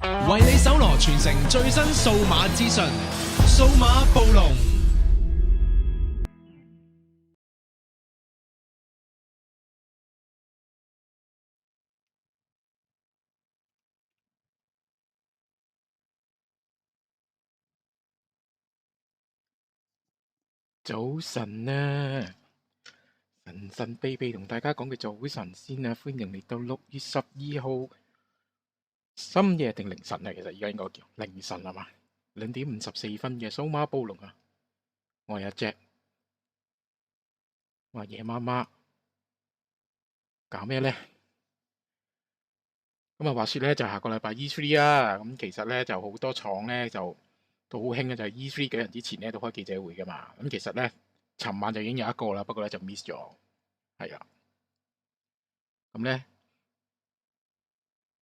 為你搜羅全城最新數碼資訊，數碼暴龍。早晨啊，神秘秘同大家講句早晨先啊！歡迎嚟到6月12號深夜定凌晨啊，其實而家應該叫凌晨係嘛？2點54分嘅數碼暴龍啊！我係阿 Jack， 話夜媽媽搞咩呢？咁啊，話説咧就下個禮拜 E3 啊，咁其實咧就好多廠咧就都好興嘅，就係 E3 幾日之前咧都開記者會噶嘛。咁其實咧，尋晚就已經有一個啦，不過咧就 miss 咗，係啦。咁咧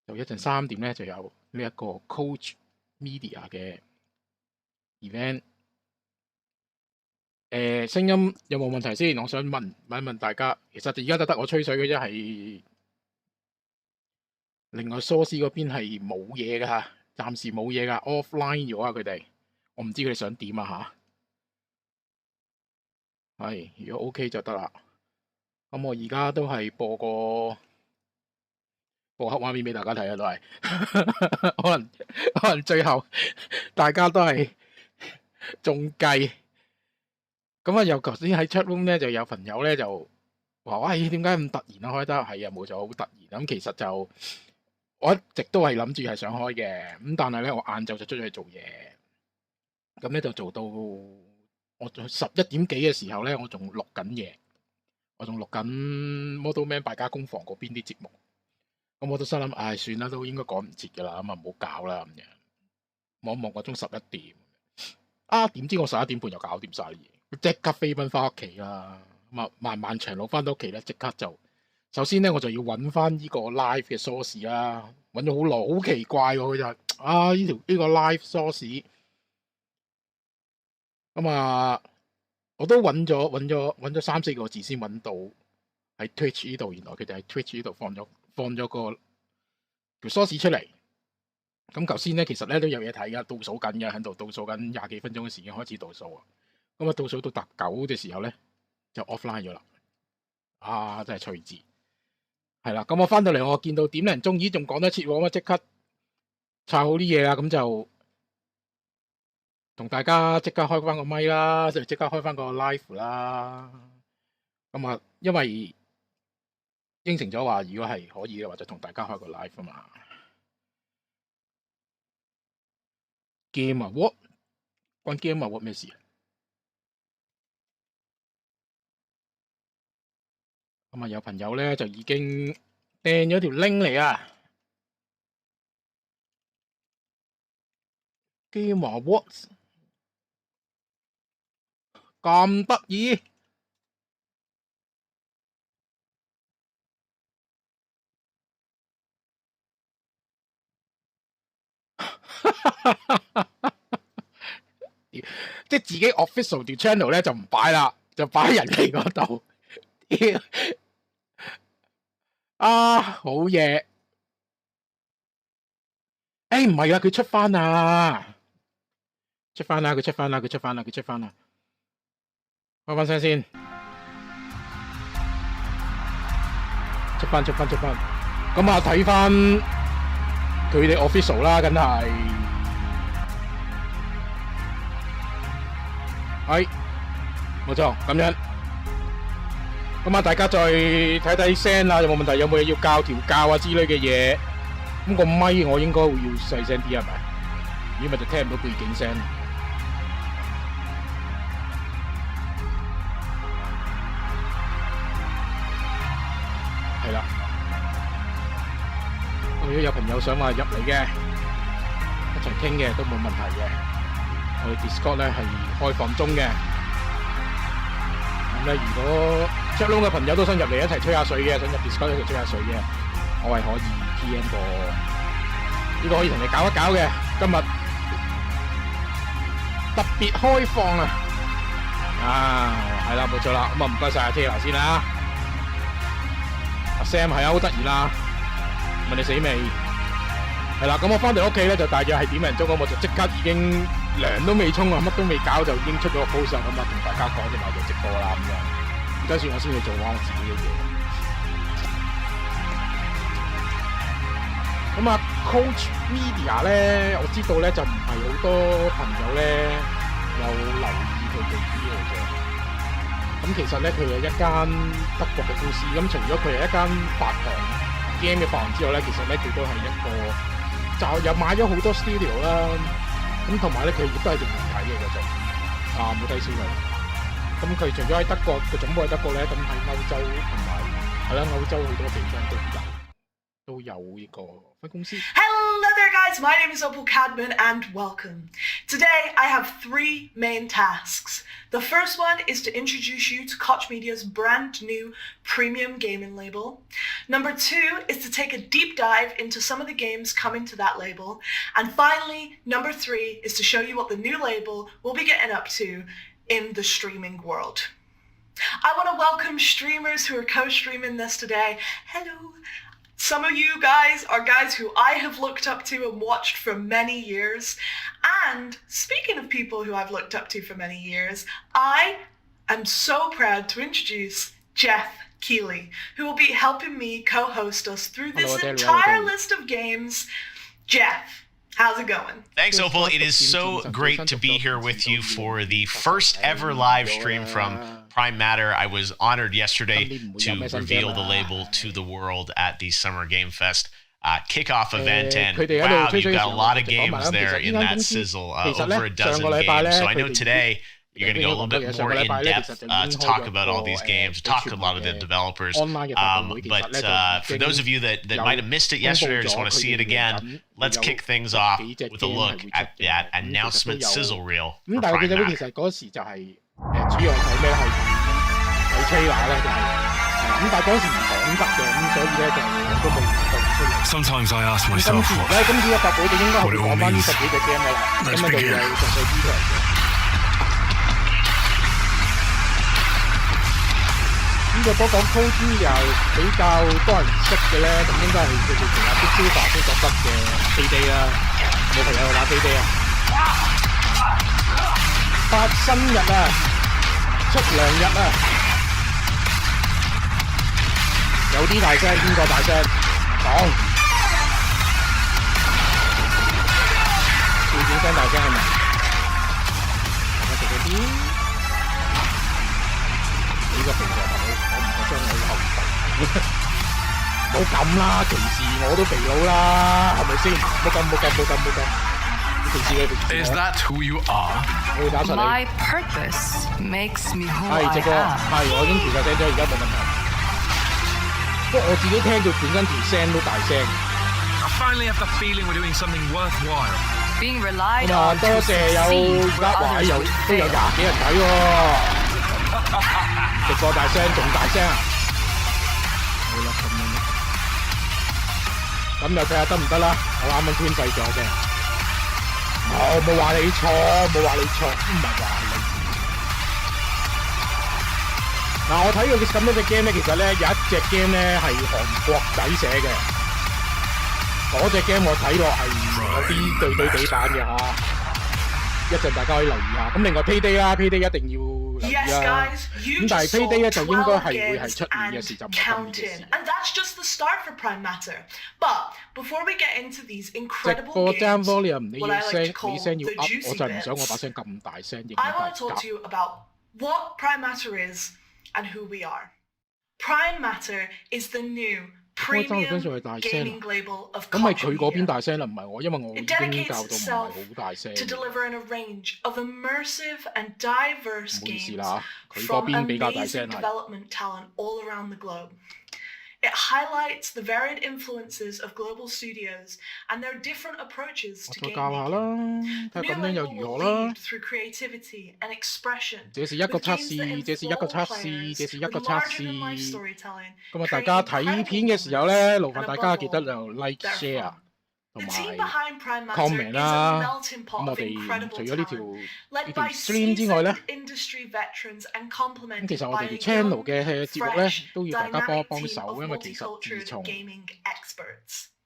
就一陣3點咧就有呢一個 Koch Media 嘅 event。聲音有冇問題先？我想問一大家，其實而家就得我吹水嘅啫，係另外 source 嗰邊係冇嘢㗎嚇，暫時冇嘢㗎 ，offline 咗啊佢哋。我唔知佢哋想點啊嚇，係如果 OK 就得啦。咁我而家都係播黑畫面俾大家睇啊，都係可能最後大家都係中計。咁啊，又頭先喺 chat room 咧就有朋友咧就話：喂，點解咁突然啊開得？係啊，冇錯，好突然。咁其實就我一直都係諗住係想開嘅，咁但係咧我晏晝就出咗去做嘢。咁咧就做到我11點幾嘅時候咧，我仲錄緊嘢，我仲錄緊 Model Man 敗家工房嗰邊啲節目。咁我都心諗，唉，算啦，都應該趕唔切㗎啦，咁啊唔好搞啦咁樣。望一望個鐘11點，啊點知我11點半又搞掂晒啲嘢，即刻飛奔翻屋企啦。咁啊漫長路翻到屋企咧，即刻就首先咧我就要揾翻呢個 live 嘅 source 啦，揾咗好耐，好奇怪喎佢就係呢個 live source。咁啊，我都揾咗3-4個字先揾到喺 Twitch 呢度，原來佢哋喺 Twitch 呢度放咗個條 source 出嚟。咁頭先咧其實咧都有嘢睇㗎，倒數緊嘅，喺度倒數緊20幾分鐘嘅時間開始倒數啊。咁啊倒數到搭9嘅時候咧就 offline 咗啦。啊，真係趣致。係啦，咁我翻到嚟我見到點零鐘咦仲講得切喎，咁啊即刻抄好啲嘢啦，咁就同大家即刻開翻個咪啦，即刻開翻個 live 啦。咁啊，因為應承咗話，如果係可以嘅話，就同大家開個 live 啊嘛。Game 啊 ，what？ 關 Game 啊 ，what 咩事啊？咁啊，有朋友咧就已經掟咗條 link 嚟啊。Game 啊 ，what？咁得意，即係自己 official 條 channel 咧就唔擺啦，就擺喺人哋嗰度。啊，好嘢！唔係啊，佢出翻啦，佢出翻啦，開翻聲先，出翻。咁啊，睇翻佢哋 official 啦，梗係，係，冇錯，咁樣。咁啊，大家再睇聲啦，有冇問題？有冇嘢要調教啊之類嘅嘢？咁個咪我應該會要細聲啲係咪？如果咪就聽唔到背景聲。係啦，如果有朋友想話入嚟嘅，一齊傾嘅都冇問題嘅。我哋 Discord 咧係開放中嘅。咁咧，如果 chat room 嘅朋友都想入嚟一齊吹下水嘅，想入 Discord 一齊吹下水嘅，我係可以 PM 過，呢個可以同你搞一搞嘅。今日特別開放啊！係啦，冇錯啦。咁啊，唔該晒阿 Taylor 先啦。阿 Sam 係啊，好得意啦。問你死未？係啦，咁我翻到屋企咧就大約係點零鐘咁，我就即刻已經涼都未沖啊，乜都未搞就已經出咗個 post 咁啊，同大家講就話做直播啦咁樣。跟住我先去做翻我自己嘅嘢。咁啊 ，Koch Media 咧，我知道咧就唔係好多朋友咧有留意佢哋呢樣嘢。咁其實咧，佢係一間德國嘅公司。咁除咗佢係一間發行 game 嘅發行之外咧，其實咧佢都係一個就又買咗好多 studio 啦。咁同埋咧，佢亦都係做媒體嘅嗰種媒體消費。咁佢除咗喺德國嘅總部喺德國咧，咁喺歐洲同埋係啦，歐洲好多地方都有呢個分公司。Hello there guys, my name is Opal Cadman and welcome. Today I have 3 main tasks. The first one is to introduce you to Koch Media's brand new premium gaming label. Number 2 is to take a deep dive into some of the games coming to that label. And finally, number 3 is to show you what the new label will be getting up to in the streaming world. I want to welcome streamers who are co-streaming this today. Hello. Some of you guys are guys who I have looked up to and watched for many years. And speaking of people who I've looked up to for many years, I am so proud to introduce Jeff Keeley, who will be helping me co-host us through this entire list of games. Jeff, how's it going? Thanks, Opal. It is so great to be here with you for the first ever live stream from Prime Matter. I was honored yesterday to reveal the label to the world at the Summer Game Fest kickoff event, and wow, you've got a lot of games there in that sizzle, over a dozen games. So I know today you're going to go a little bit more in depth to talk about all these games, talk to a lot of the developers. But for those of you that might have missed it yesterday or just want to see it again, let's kick things off with a look at that announcement sizzle reel for Prime Matter. 主要係睇咩係睇 trailer 咧，就係咁，但係嗰時唔講得嘅，咁所以咧就我都冇讀出嚟。Sometimes I ask 今 myself 次咧，今次嘅發佈就應該係會講翻呢10幾隻 game 嘅啦，咁啊就有詳細資料嘅。咁就講 Koch Media 比較多人識嘅咧，咁應該係佢哋成日啲招牌工作室嘅 PayDay 啦，有冇朋友去打 PayDay 啊？發新日啊，出糧日啊，有啲大聲，邊個大聲？講，背景聲大聲係咪？大家食嗰啲，呢個平常朋友，我唔想將我後備，冇咁啦，歧視我都肥佬啦，係咪先？冇咁。Is that who you are? My purpose makes me who I 係直播，係我已經調晒聲咗，而家冇問題。不過我自己聽到本身條聲都大聲。I finally have the feeling we're doing something worthwhile. Being relied 咁啊， on 多 to 謝有 succeed 而家 where 話 others 有 would 都有 fail. 20幾人睇喎，直播大聲，仲大聲啊！好啦，咁就睇下得唔得啦。我啱啱編製咗嘅。我冇話你錯，冇話你錯，唔係話你。嗱，我睇過咁多隻 game 咧，其實咧有一隻 game 咧係韓國仔寫嘅，嗰隻 game 我睇落係有啲對地版嘅嚇，一陣大家可以留意下。咁另外 PayDay 啦 ，PayDay 一定要留意啦。咁但係 PayDay 咧就應該係會係出年嘅事，就唔係今年嘅事。And that's just the start for Prime Matter. But before we get into these 直 incredible 播 down games, volume 你 what 要 I like 聲， to call 你聲要 the up， juicy 我就唔想我把 bits, 聲咁大聲，影響 I 大 want to talk to 家。 you about what Prime Matter is and who we are. Prime Matter is the new 開爭分數 premium 係大聲， gaming label of 咁係 Koch 佢嗰邊 Media. 大聲啦，唔係我，因為我已 It 經 dedicates 教到唔係 itself 好大聲。 to delivering a range of immersive and diverse 唔好意思 games 啦，佢嗰 from 邊比較大 amazing 聲係。 development talent all around the globe. It highlights the varied influences of global studios and their different approaches 我 to 再 game 教下啦， making. 睇 The 下 new 咁樣又 label 如 will 何啦 lead。through creativity and expression. 這是一個 with 測 games that 試，這是一個 enthrall 測試， players 這是一個 with 測 larger-than-life 試。 storytelling, 咁啊，大 creating 家睇 incredible 片嘅時候 moments, 咧，勞 and 煩大 above 家記得 all, 就 like、 they're share fun. 同 The team 埋 behind Prime Matter comment is a 啦。 melting 咁 pot 我 of 哋 incredible 除咗呢條 talent, 呢 led 條 by stream 之外咧， seasoned industry veterans and 咁 complemented 其實我 by 哋 a 條 channel young, 嘅節目咧 fresh, 都要大家幫 dynamic 一幫 team 手， of 因為其實自 multicultural 從 gaming experts.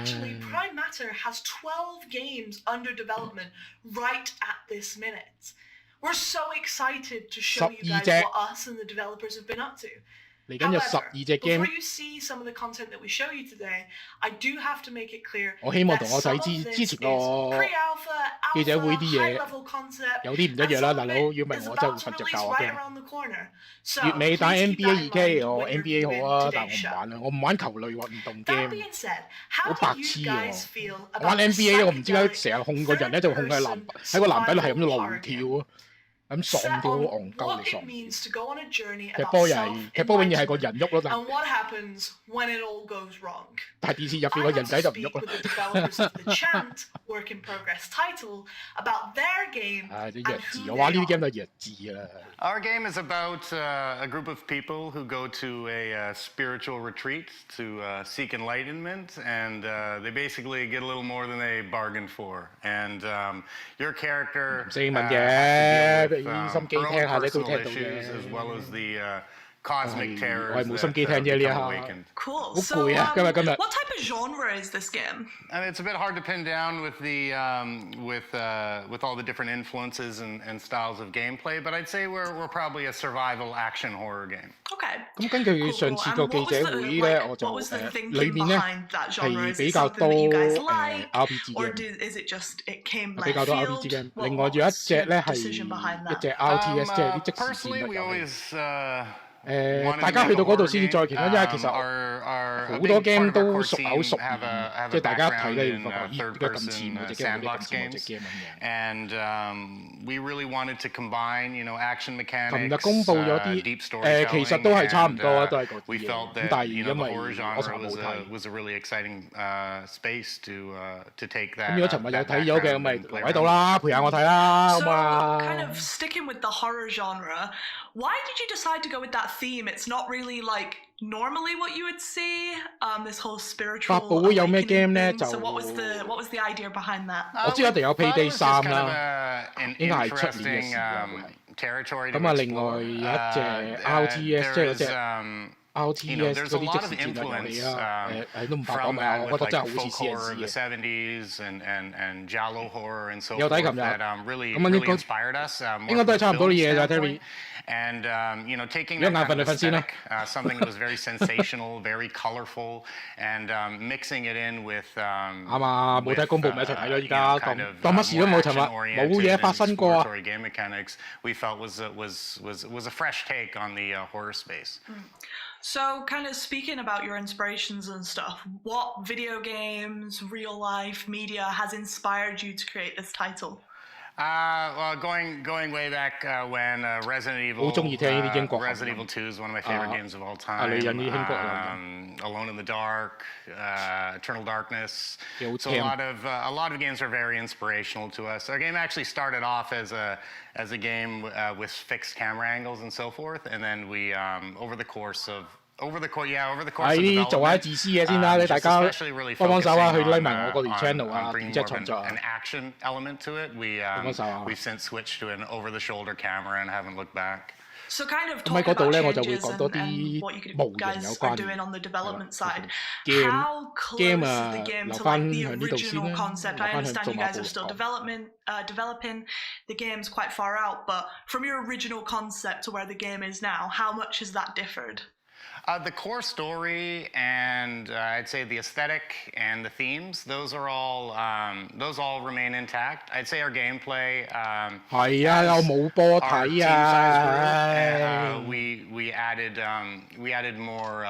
actually, Prime Matter has 12 games under development right at this minute. We're so excited to show you guys what us and the developers have been up to. 嚟緊有12隻 game。 Before you see some of the content that we show you today, I do have to make it clear 我希望 that 同我睇 some of this 之前個 pre-alpha, 記者會 alpha, 啲嘢 high-level concept, 有啲唔一樣 and 啦， some 大 of 佬， it 要唔係 is 我真係 about 會 to 瞓着 release 覺啊 right 驚。 around the corner. So 月尾打 please keep that in NBA 2K，mind 我 when you're NBA 好 viewing 啊，但 today's 我唔 show. 玩啊，我唔玩球類運動 That game。 being said, 好 how 白 do 痴 you 喎！ guys feel 我玩 about NBA 我唔知點解 psychedelic 成日控個人咧就控喺個籃底度係咁流跳啊，咁喪 set 到好 on 戇鳩 what 嚟 it 喪。 means to go on a journey 踢 about 波又係踢波永遠係個人喐咯， and what happens when it all goes wrong. 但係電視入邊 I 個 got 人 to 仔就唔 speak 喐 with 啦。 the developers of the Chant work in progress title about their game 唉，啲 and 弱智， who 我玩 they 呢啲 game are. 都係弱智啦。 Our game is about a group of people who go to a spiritual retreat to seek enlightenment, and they basically get a little more than they bargained for. And your character 唔識英文 has 嘅， to deal 俾 with 心機 her 聽 own 下啫，都 personal 聽到 issues as 嘅。 well as the cosmic 我 terrors 係冇心機聽 that 啫呢一 become 下。 awakened. Cool. 好攰啊，今日。 What type of genre is this game? I mean, it's a bit hard to pin down with the with all the different influences and styles of gameplay, but I'd say we're probably a survival action horror game. Okay. 咁根據上次個記者會咧，我就裏面咧係比較多RPG Or game， is it just it came 比較多 left RPG field? game。 What 另外有一 was 隻 the 咧係 decision behind 一 that? 隻 RTS，即係啲即時 Personally, 戰 we 略遊 always 戲。 wanted 大 to 家 make 去 a 到嗰度 horror 先至再 game. 傾啦，因為其實 a 好 big 多 part game of our 都 core 熟 team 口熟 have 面， a 即係大家一睇 background 咧， in 發覺咦，點解咁似我隻 game，我隻 sandbox game，我隻 games. game 咁樣。 And we really wanted to combine, action 琴日 mechanics, 公佈咗啲 deep storytelling. 其實都係差唔多啊，都係嗰啲 We 嘢。 felt 咁 that 但係 the 因為 horror 我 genre 尋日冇睇。 was a really exciting space to take that. 咁如果尋日有睇咗嘅，咁咪 background and 留 play 喺度 around. 啦，陪下我睇啦，好 So, 嘛？ kind of sticking with the horror genre, why did you decide to go with that theme? It's not really like normally what you would see. This whole spiritual 發佈會有咩 awakening game 咧 thing. 就 So what was the idea behind that? 我知一定有 Well, it PayDay was just 3 kind of 啦， an 應該係出年嘅 interesting 事啊，會係。 territory to 咁啊，另外 explore. 有一隻 RTS，即係嗰隻 RTS there's 嗰 a 啲 lot 即 of 時戰略遊 influence 戲啦。都唔怕講 from 埋， that 我 with 覺得 like 真係好似 folk horror of the CNC 嘅。 70s and Giallo horror and so 有睇 forth 琴日。 that really 咁啊，應 really 該 inspired us. 應該都係差唔多啲嘢咋 more from a film Terry。 And taking 如 that 果眼 kind 瞓 of 就瞓先啦。 aesthetic, something that was very sensational, very colorful, and mixing it in with 啱啊，冇睇公佈咪一齊睇咯，依家 kind of 當乜事都冇，尋日 action-oriented 冇嘢發生過啊。 exploratory game mechanics, we felt was a fresh take on the horror space. So, kind of speaking about your inspirations and stuff, what video games, real life media has inspired you to create this title? Well, going way back when Resident Evil, 好鍾意聽呢啲英國口音。 Resident Evil 2 is one of my favorite games of all 女 time. 人啲英國口音。 Alone in the Dark, Eternal Darkness. 幾好 So 聽。 a lot of games are very inspirational to us. Our game actually started off as a game with fixed camera angles and so forth, and then we over the course of 喺做下自私嘢先啦，你大家幫幫手啊，去 like 埋我個 channel 啊，點即係創作啊。 an action element to it. We've since switched to an over-the-shoulder camera and haven't looked back. So kind of 咁喺 talking 嗰度 about 咧，我就會 changes 講多 and 啲 what you 模型 guys 有 are 關 doing on the development side. game How close game is 啊， the game 留 to 翻 like the 喺呢度先 original 啦， concept? 留 I 翻去 understand 數 you 碼 guys 暴 are still 龍。 developing. The game's quite far out, but from your original concept to where the game is now, how much has that differed? The core story and I'd say the aesthetic and the themes, those all remain intact. I'd say our gameplay 係啊，我冇波 our 睇 team 啊 size grew, we added more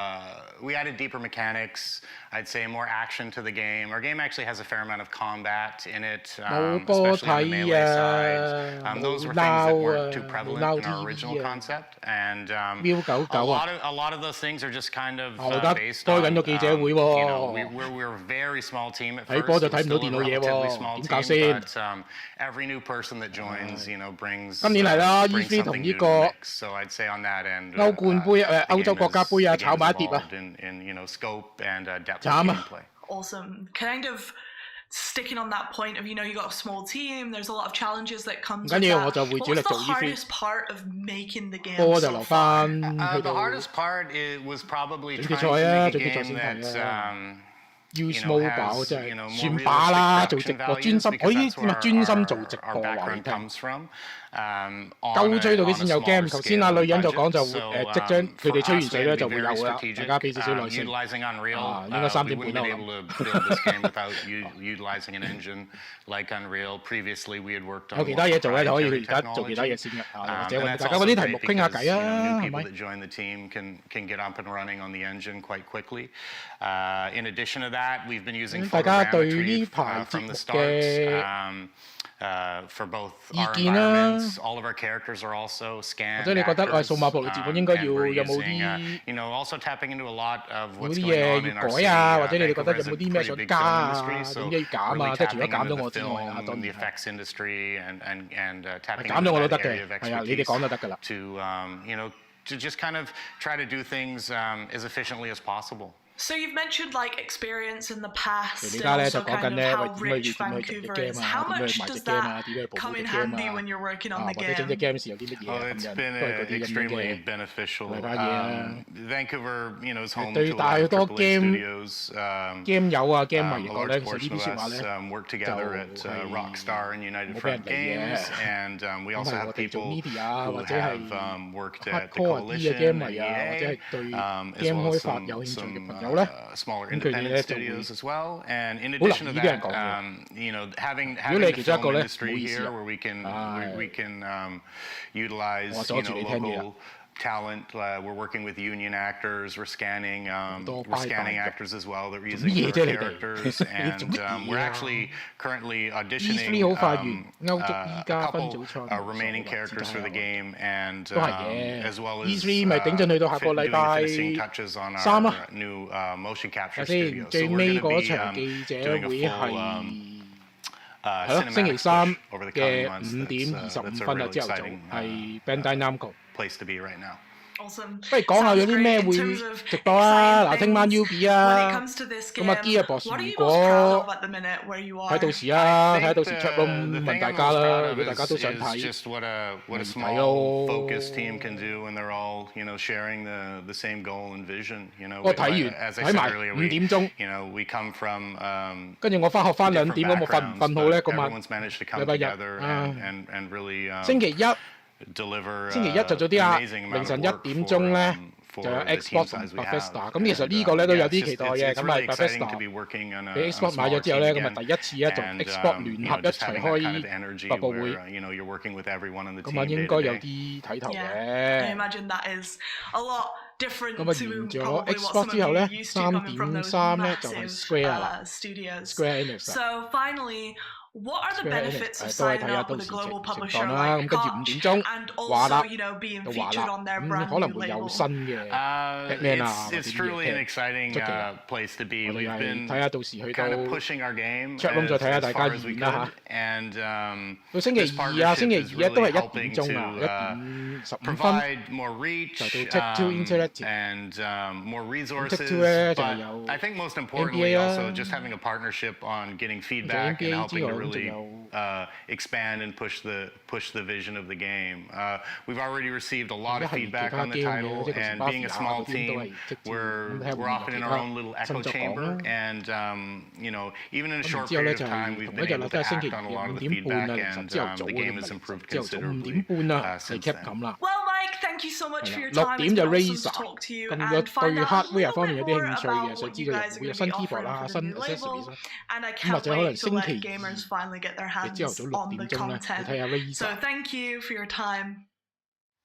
we added deeper mechanics. I'd say more action to the game. Our game actually has a fair amount of combat in it, 冇波 especially on the 睇 melee 啊 side. Those 冇 were things that weren't 撈 too 啊 prevalent 冇 in our 撈 original TV 啊 concept, and Will99啊 a lot of those things are just kind of 我而家 based 開 on 緊個記者會 you know, 喎。 we're a very small team at 睇 first. 波就 We're 睇唔到 still 電 a 腦嘢 relatively 喎， small 點搞 team, 先？ but every new person that joins, brings 今年係啦 brings E3 同 something 呢 new 個 to the mix. So I'd say on that end, 歐冠杯歐洲國家杯啊， the 炒 game's 埋一碟啊！ evolved in scope and depth of 慘啊！ gameplay. Awesome. Kind of sticking on that point of, you got a small team, there's a lot of challenges that comes with 唔緊要，我 that. 就會 What 主 was 力 the 做 E3。 hardest part of making the game 波就 so 留 far? 翻去 The 到 hardest part was probably 總決 trying 賽 to 啊， make 總 a 決賽 game 先睇 that 啊。use mobile 即係算把啦，做直播專心，我呢啲咪專心做直播話你聽。鳩追到幾先有 game， 頭先女人就講就即將佢哋吹完水咧就會有㗎啦，大家俾少少耐性。應該3點半啦。有其他嘢做咧就可以而家做其他嘢先嘅，或者大家揾啲題目傾下偈啊，係咪？大家對呢排節目嘅意見啦，或者你覺得數碼暴龍節目應該有冇啲嘢要改啊？或者你哋覺得有冇啲咩想加啊？點解要減啊？即係除咗減咗我之外啊，當然減咗我都得嘅，係啊，你哋講就得㗎啦。To just kind of try to do things as efficiently as possible. So you've mentioned like experience in the past and 而家咧就 also 講 kind 緊咧， of 喂 how 點 rich 去整隻 Vancouver game is. 啊？ How 點 much 去賣 does 隻 game 啊？ that 點去保護 come 隻 in game handy 啊？ when you're working on the 或者整隻 game? game 時有啲乜嘢 Oh, 咁 it's 樣， been 都係嗰啲咁樣 extremely 嘅 beneficial. 其他嘢啊。 Vancouver, is home 對 to a 大 lot 好 of 多 AAA game studios. game 友啊 game 迷 A 嚟講 large 咧，其實呢 portion 啲 of 説話 us 咧 work together at 就係 Rockstar and United 冇俾人 Front 理嘅。 Games, and we 咁 also 係 have 我哋做 people media 啊， who 或者係 have worked at the hardcore 啲嘅 Coalition game and 迷啊，或者係 EA, 對 as game well 開 as 發有興趣嘅 some 朋友咧， smaller 咁佢哋 independent 咧就會 studios as well. And in 好 addition 留 to 意啲人 that, 講嘅。 having 如果你係 the 其中一個 film 咧，唔好 industry 意思 here 啊。 where we can 我 utilize 阻住你聽嘢啊。 local talent. We're working with union actors. We're scanning actors as well that are using their characters, and we're actually currently auditioning E3 好快完，歐足 a 依家分 couple 組賽 remaining characters for the game, and 都係嘅。 as well as E3 咪頂進去到下個禮拜doing the finishing touches on 3 our 啊。 new motion capture 睇先， studio. 最 So we're 尾 going 嗰 to 場 be 記者 doing a 會 full 係係咯， cinematic 星期 push 三 over the 嘅 coming months. 5點 That's 25 a 分啊， really 朝頭早 exciting 係 Bandai Namco。 place to be right now. Awesome. 不如講下有啲咩會直播啊？嗱，聽晚 UB 啊，咁啊 Gear Boss 如果睇到時啊，睇到時 chat room 問大家啦，如果大家都想睇，咪睇咯。我睇完睇埋5點鐘，跟住我翻學翻2點，咁我瞓唔瞓好咧？嗰晚禮拜日星期一。星期一就早啲啊，凌晨1點鐘咧就有 Xbox 同 Bethesda， 咁其實呢個咧都有啲期待嘅，咁咪 Bethesda 俾 Xbox 買咗之後咧，咁咪第一次咧同 Xbox 聯合一齊開發佈會，咁啊應該有啲睇頭嘅。咁啊完咗 Xbox 之後咧，3點3咧就係 Square 啦 ，Square Enix。What are the benefits of 都係 signing 睇下 up 到 with 時 a global 情 publisher 況啦。咁 like 跟住5 Koch 點鐘 and 話啦， also, being 就話 featured 啦， on their 可 brand 能 new 會有 label? 新嘅 Batman 啊，或者 It's 啲 truly an 嘢 exciting 出奇啊！ place to be. 我哋 We've 係 been 睇下到時去到 kind of pushing our game chat room 再睇下大家 as far as we 意見啦 could. And 到星期 this 二啊， partnership 星期 is 二咧都係 really 1點 helping 鐘 to 啊，1點15分 provide more reach 就到 Take-Two Interactive and more resources. Take-Two 咧就 But 有 I think most importantly NBA 啦 also just having a partnership on getting feedback and NBA helping 之 to 外咁仲 really 有 expand and push the vision of the game. We've already received a lot of 一系列 feedback 其他 on the game 嘅， title, 即係 and being a small team, we're often in our own little echo chamber, and even in a 咁 short 之後咧 period 就 of 係 time, we've 同 been 一日 able 啦， to 都係星期 act 二 on a lot 5 of the 點半 feedback, 啊，凌晨 and 朝頭早 the 嗰 game 啲 has improved 朝頭早5 considerably 點半啊，係 since cap then. 咁啦。 Well, Mike, thank you so much for your 6 time. 點 It's 就 been awesome Razer， to talk to you 咁 and 若 find 對 out a hardware little 方面有 bit 啲 more 興趣 about 嘅，想 what 知 you 道 guys 會 are 有 going to 新 be keyboard offering 啦、 for the 新 new accessories label. 啦， And I 咁或 can't 者可能 wait to 星 let 期 gamers 二 finally get their 嘅 hands 朝頭早 on 6 the 點鐘咧，會 content. 睇下 So Razer。 thank you for your time.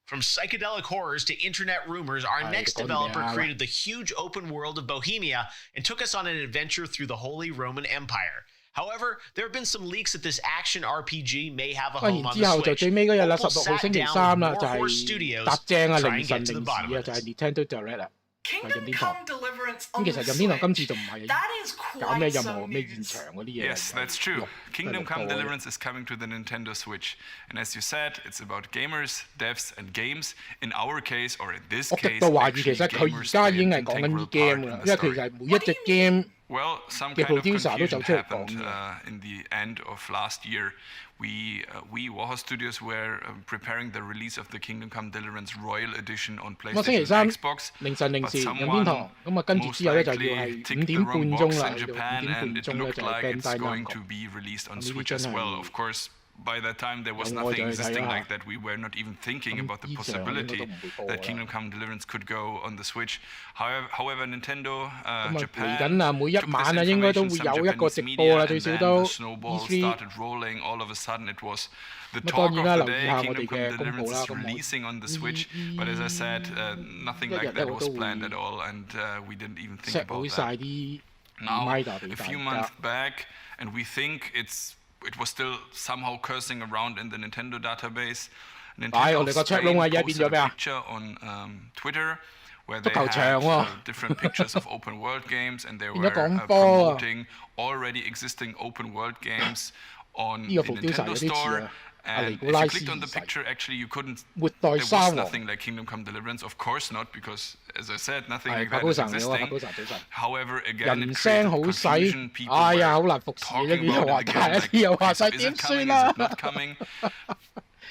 From psychedelic horrors to internet rumors, our next developer created the huge open world of Bohemia and took us on an adventure through the Holy Roman Empire. However, there have been some leaks that this action RPG may have a 然 home on 之 the 後就 Switch. 最尾嗰日啦， Opal 16號 sat 星期 down 3 with 啦， more 就 horror 係 studios 搭正啊， to try 凌 and 晨 get to the 零 bottom 時啊， of 就係 this. Nintendo Direct 啦，係 Kingdom 任天堂。 Come Deliverance 咁 on 其 the 實任天堂今次 Switch. 就唔係 That is 搞咩 quite 任 some 何咩現 news. 場嗰啲嘢。 Yes, that's true. Kingdom Come Deliverance is coming to the Nintendo Switch. And as you said, it's about gamers, devs, and games. In our case, or in this 我極 case, 度懷疑其 actually 實佢而 gamers 家 play 已經 an 係講緊 integral 啲 game part 啦， in 因 the 為其 story. 實每一隻 game Well, some 嘅 kind of producer 都 confusion 走出嚟講 happened 嘅。 in the end of last year. We Warhol Studios were preparing the release of the Kingdom Come Deliverance Royal Edition on 我星期 PlayStation 三 and Xbox. 凌晨零 But 時任天 someone 堂，咁啊跟住 most 之後咧就要 likely 係 ticked 5 the 點 wrong 半 box 鐘啦， in 去到5 Japan, 點半 and it 鐘咧 looked 就係 like it's Bandai going Namco to be released on 咁呢啲 Switch 真 as 係 well. Of course, by that time there was 有愛 nothing 就去睇 existing 啦 like that. We were not even thinking 咁 about the 以上應該 possibility 都唔會播 that 啦。 Kingdom Come Deliverance could go on the Switch. However, Nintendo 咁啊嚟 Japan 緊啊，每一 took this 晚啊應該都 information, 會 some 有一個 Japanese 直播啦， media, 最 and 少 then 都 the snowball E3。 started rolling. All of a sudden, it was the 咁當 talk 然啦， of 留 the 意 day. 下我 Kingdom 哋 Come 嘅公佈 Deliverance 啦。 is 咁我 releasing on the Switch, but as I said, nothing 一 like 日咧 that 我 was 都 planned 會 at all, and we didn't even think set about 好 that. 晒啲 Now, reminder 俾 a 大 few 家 months。back, and we think it was still somehow cursing around in the Nintendo database. 我哋個 chat room 啊，而家變咗 posted 咩 a 啊？ picture on Twitter where 足 they 球 had 場喎。 different pictures of open world games, and they 變 were 咗講波啊。 promoting already existing open world games on 呢 the 個 producer Nintendo 有啲似 store. 啊，阿 And 尼 if 古 you 拉斯 clicked on the 二世 picture, actually you couldn't. 末代 There 沙 was 皇。 nothing like Kingdom Come Deliverance, of course not, because as I said, nothing 係 like 拍 that 高 is 神你好啊，拍 existing. 高神早晨。 However, again, 人 it 聲 created 好 confusion. 細， People 哎呀，好 were 難服侍啊！ talking 啲 about 話 it 大 again, 家 like, 啲又話 okay, 晒 so is 點 it 算 coming? 啦 Is it not coming?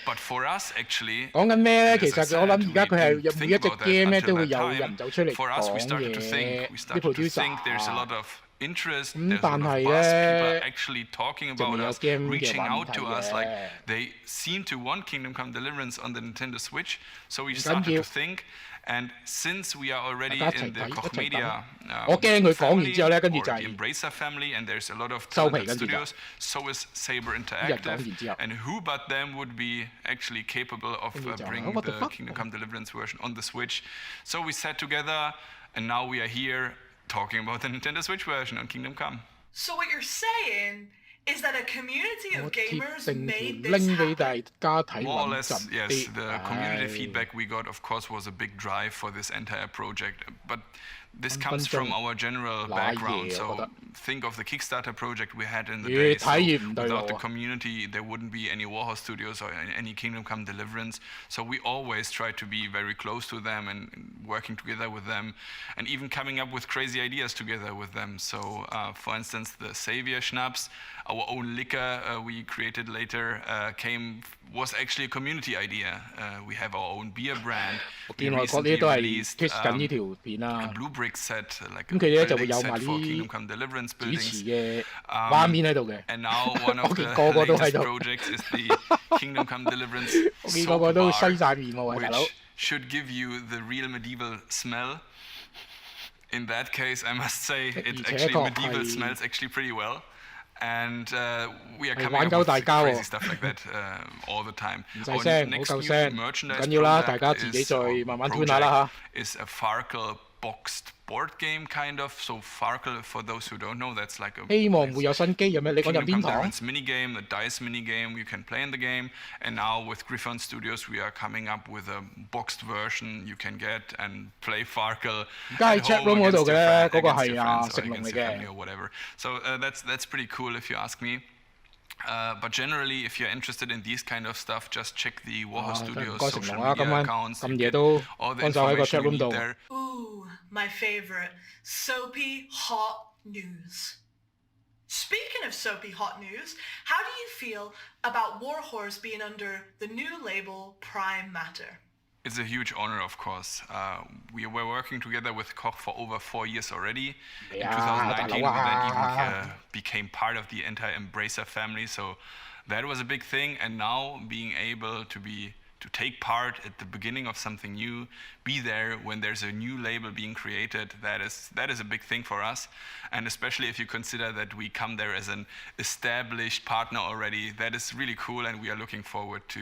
But for us, actually, 講緊咩咧？ as 其 I 實我 said, 諗而 we 家佢係 didn't 每一 think 隻 about that game 咧都 until 會 that 有人 time. 走出嚟 For us, we 講 started to 嘢， think. We 啲 started to producer think there's a 啊 lot of interest. 咁 There's a 但 lot of 係 buzz. People are 咧 actually talking 就 about 未有 us, game 嘅 reaching 問 out 題 to us. Like 嘅。 they seem to want Kingdom Come Deliverance on the Nintendo Switch. So we 唔緊 started 要， to think. And since we are already 大家一齊 in the 睇，一 Koch 齊 Media 等。我驚佢講完之後咧，跟住 or 就 the 係 Embracer family, and there's a lot of 收皮， talented 跟住就 studios, so is Saber 一日講 Interactive. 完之後， And who but them would be actually capable of 跟住就 bringing what the the fuck？ Kingdom Come Deliverance version on the Switch? So we sat together, and now we are here talking about the Nintendo Switch version on Kingdom Come. So what you're saying is that a community 我 of 貼 gamers 定 made 條 this link 俾大 happen. 家睇 More or 穩 less, 陣 yes. 啲。 The community 唉 feedback we got, of course, was a big drive for this entire project. But this 分 comes 鐘 from our general 賴 background. 嘢，我覺 So 得。 think of the Kickstarter project we had in the 越 day. So 睇越唔對 without 路 the 啊！ community, there wouldn't be any Warhol Studios or any Kingdom Come Deliverance. So we always try to be very close to them and working together with them, and even coming up with crazy ideas together with them. So, for instance, the Savior Schnapps, our own liquor we created later, was actually a community idea. We have our own beer brand. 我 We 見外國 recently 啲都係 released twist 緊呢條片 a 啦， blue brick set, like 咁 a 佢哋咧就 building 會有 set 埋 for 啲 Kingdom Come Deliverance 主持 buildings. 嘅畫面喺度嘅。 And now one of 我 the 見個個都喺 latest 度， projects is the Kingdom Come Deliverance 我見個 soap 個都 bar, 西晒面喎，喂大佬。 which should give you the real medieval smell. In that case, I must say it actually medieval smells actually pretty well. And we are coming up with crazy stuff like that all the time. 唔使 Our 聲，唔好 next 夠 new 聲，唔 merchandise 緊要啦，大 product 家自己 is 再 our 慢慢 tune 下啦 project is a Farkle boxed board game kind of. So Farkle, for those who don't know, that's like a 嚇。希望會有新機有咩？你講任 Kingdom 天 Come 堂？ Deliverance mini game, a dice mini game you can play in the game. And now with Griffon Studios, we are coming up with a boxed version you can get and play Farkle 而家喺 at chat home room 嗰 against 度嘅 your 咧， friend, 嗰個 against 係 your 啊 friends, or 成龍 against 嚟 your family 嘅。 or whatever. So that's pretty cool if you ask me. But generally, if you're interested in these kind of stuff, just check the Warhol 啊，真係唔 Studios 該成 social 龍啊！今 media 晚 accounts. 咁 You 夜 get 都 all the 幫手喺個 chat information you room need 度。 there. Ooh, my favorite. Soapy hot news. Speaking of soapy hot news, how do you feel about Warhorse being under the new label Prime Matter? It's a huge honor, of course. We were working together with Koch for over 4 years already. In 2019, we then even became part of the entire Embracer family. So that was a big thing. And now being able to take part at the beginning of something new, be there when there's a new label being created, that is a big thing for us. And especially if you consider that we come there as an established partner already, that is really cool, and we are looking forward to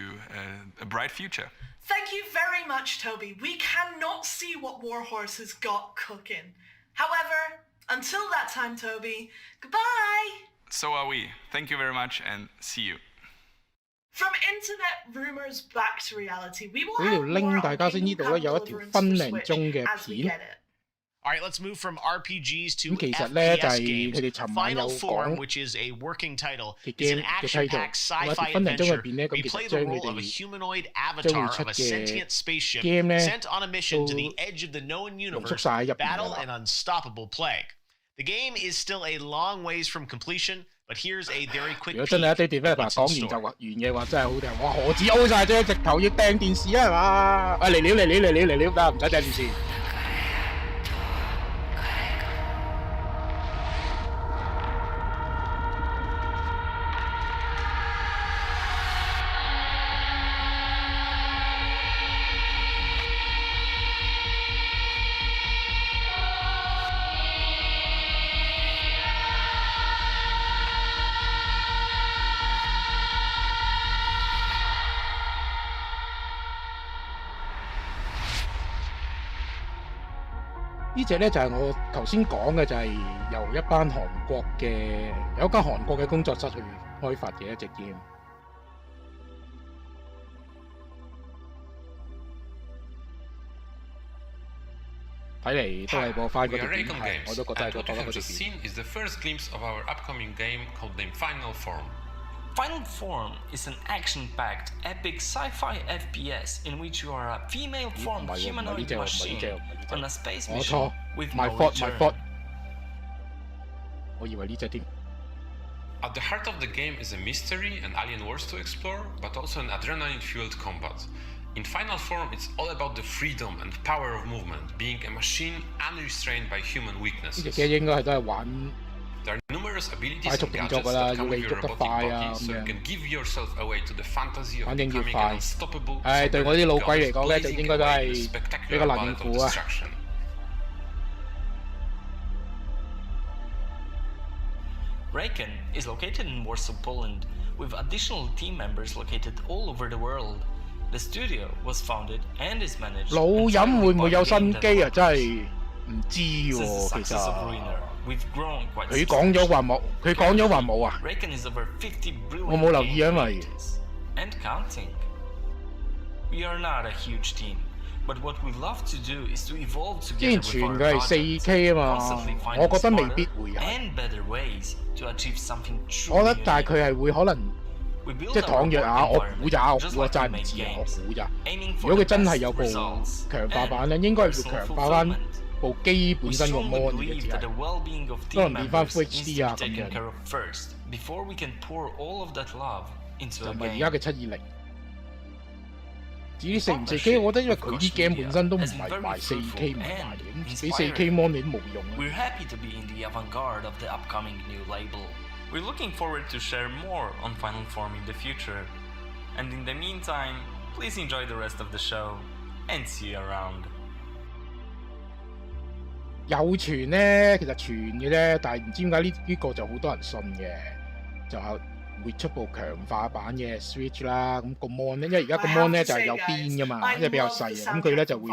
a bright future. Thank you very much, Toby. We cannot see what Warhorse has got cooking. However, until that time, Toby, goodbye! So are we. Thank you very much, and see you. From internet rumors back to reality, we will 呢條 have link more 大 on 家先知 Kingdom 道咧， Come 有一條 Deliverance 分 for 零 Switch 鐘嘅 as we 片。 get it. All right, let's move from RPGs to 咁其實咧就 FPS 係佢哋 games. 尋晚 Final 有 Form, 講 which is a working title, 嘅 is an game 嘅 action-packed 咁啊 sci-fi 分零鐘入 adventure. 邊咧，咁 We 其 play 實 the 將佢 role of a 哋 humanoid 將 avatar 會 of a 出嘅 sentient spaceship game 咧 sent on a mission to 都 the edge of the known 濃縮 universe, 晒喺入邊㗎 battle 啦 an unstoppable plague. The game is still a long ways from completion, but here's a very quick 如果真係一堆 developer 講完就完嘅話，真係好聽。哇，何止 O 晒啫，直頭要掟電視啊，係嘛？嚟料，得唔使掟電視。呢隻咧就係我頭先講嘅，就係由一間韓國嘅工作室去開發嘅一隻 game。睇嚟都係播翻嗰條片係，我都覺得係播翻嗰條片。Is the first glimpse of our upcoming game called the Final Form. Final Form is an action-packed, epic sci-fi FPS in which you are a female-formed humanoid machine on a space mission with no return. 我以為呢隻添。At the heart of the game is a mystery and alien worlds to explore, but also an adrenaline-fueled combat. In Final Form, it's all about the freedom and power of movement, being a machine unrestrained by human weaknesses. 呢隻 game 應該係都係玩。There are numerous abilities and gadgets that come with your robotic body, so you can give yourself away to the fantasy of becoming an unstoppable,對我啲老鬼嚟講咧，就應該都係比較難應付啊。Raycon is located in Warsaw, Poland, with additional team members located all over the world. The studio was founded and is managed. 老飲會唔會有新機啊？真係唔知喎，其實。佢講咗話冇，啊！我冇留意，因為。And counting. We are not a huge team, but what we love to do is to evolve together with our 之前傳佢係4K 啊嘛，我覺得未必會有。And better ways to achieve something true. 我覺得，但係佢係會可能。即係倘若啊，我估咋，我真係唔知啊，我估咋。如果佢真係有部強化版咧，應該係會強化翻部機本身個 mon 嘅啫，可能變翻 Full HD 啊咁樣。就唔係而家嘅720。至於4唔4K，我覺得因為佢啲 game 本身都唔係賣 4K 唔賣嘅，咁俾 4K mon 你都冇用啊。We're looking forward to share more on Final Form in the future. And in the meantime, please enjoy the rest of the show and see you around. 有傳咧，其實傳嘅啫，但係唔知點解呢個就好多人信嘅，就係會出部強化版嘅 Switch 啦。咁個 mon 咧，因為而家個 mon 咧就係有邊噶嘛，因為比較細嘅，咁佢咧就會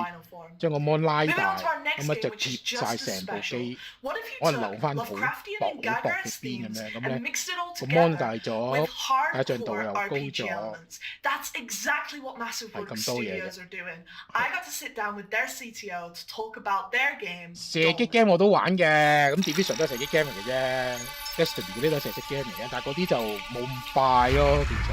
將個 mon 拉大，咁啊就貼晒成部機，可能留翻好薄嘅邊咁樣，咁咧個 mon 大咗，解像度又高咗，係咁多嘢嘅。射擊 game 我都玩嘅，咁 Division 都係射擊 game 嚟嘅啫 ，Destiny 嗰啲都係射擊 game 嚟嘅，但係嗰啲就冇咁快咯，變做。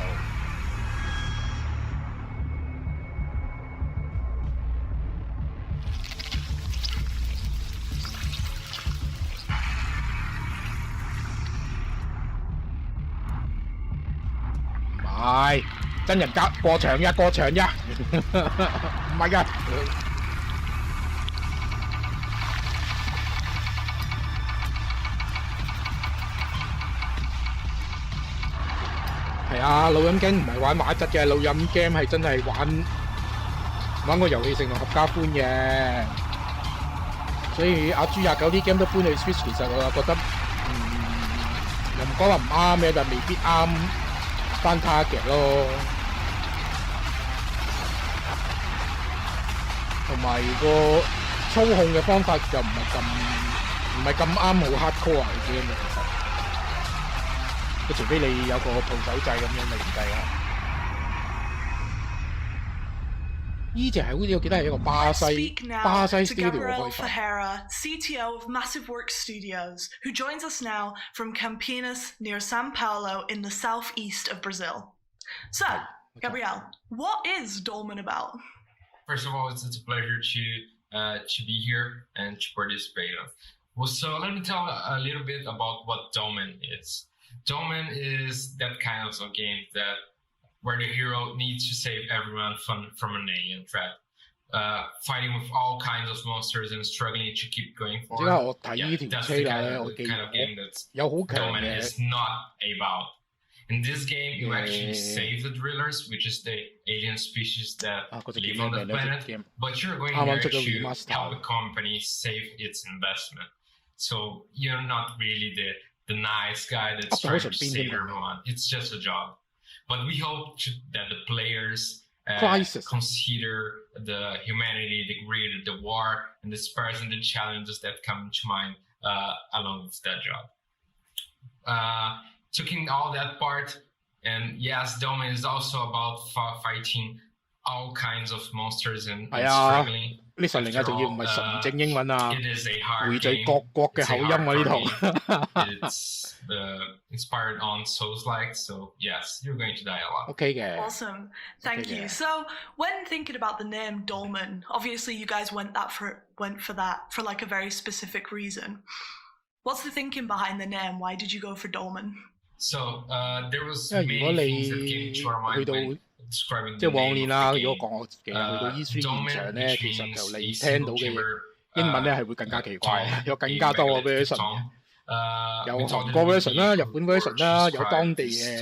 唔係真人過場啫，唔係㗎。係啊，老飲 game 唔係玩畫質嘅，老飲 game 係真係玩個遊戲性同合家歡嘅。所以阿豬29啲 game 都搬去 Switch， 其實我又覺得又唔講話唔啱嘅，但未必啱翻 target 咯。同埋個操控嘅方法就唔係咁啱好 hardcore 嘅 game 其實。除非你有個鋪手掣咁樣咪唔計啦。呢隻係好似我記得係一個巴西 studio 開發。Ferreira, CTO of Massive Works Studios, who joins us now from Campinas near São Paulo in the southeast of Brazil. So, Gabriel, what is Dolmen about? First of all, it's a pleasure to be here and to participate. Well, so let me tell a little bit about what Domain is. Domain is that kind of a game that where the hero needs to save everyone from an alien threat. Fighting with all kinds of monsters and struggling to keep going forward. That's the kind of game that Domain is not about. In this game, you actually save the drillers, which is the alien species that live on the planet, but you're going there to help the company save its investment. So you're not really the nice guy that's trying to save everyone. It's just a job. But we hope that the players consider the humanity, the greed, the war, and the spares and the challenges that come to mind along with that job. Taking all that part, and yes, Domain is also about fighting all kinds of monsters and struggling. 呢神靈啊，仲要唔係純正英文啊，匯聚各國嘅口音啊呢套。It's inspired on Souls-like, so yes, you're going to die a lot. Okay 嘅。Awesome, thank you. So when thinking about the name Dolmen, obviously you guys went for that for like a very specific reason. What's the thinking behind the name? Why did you go for Dolmen? So there was many things that came to our mind when describing the 即係往年啦，name 如果講我自己去到 E3 現場咧，其實就你聽到嘅英文咧係會更加奇怪，有更加多嘅 version， 有韓國 version 啦、日本 version 啦，有當地嘅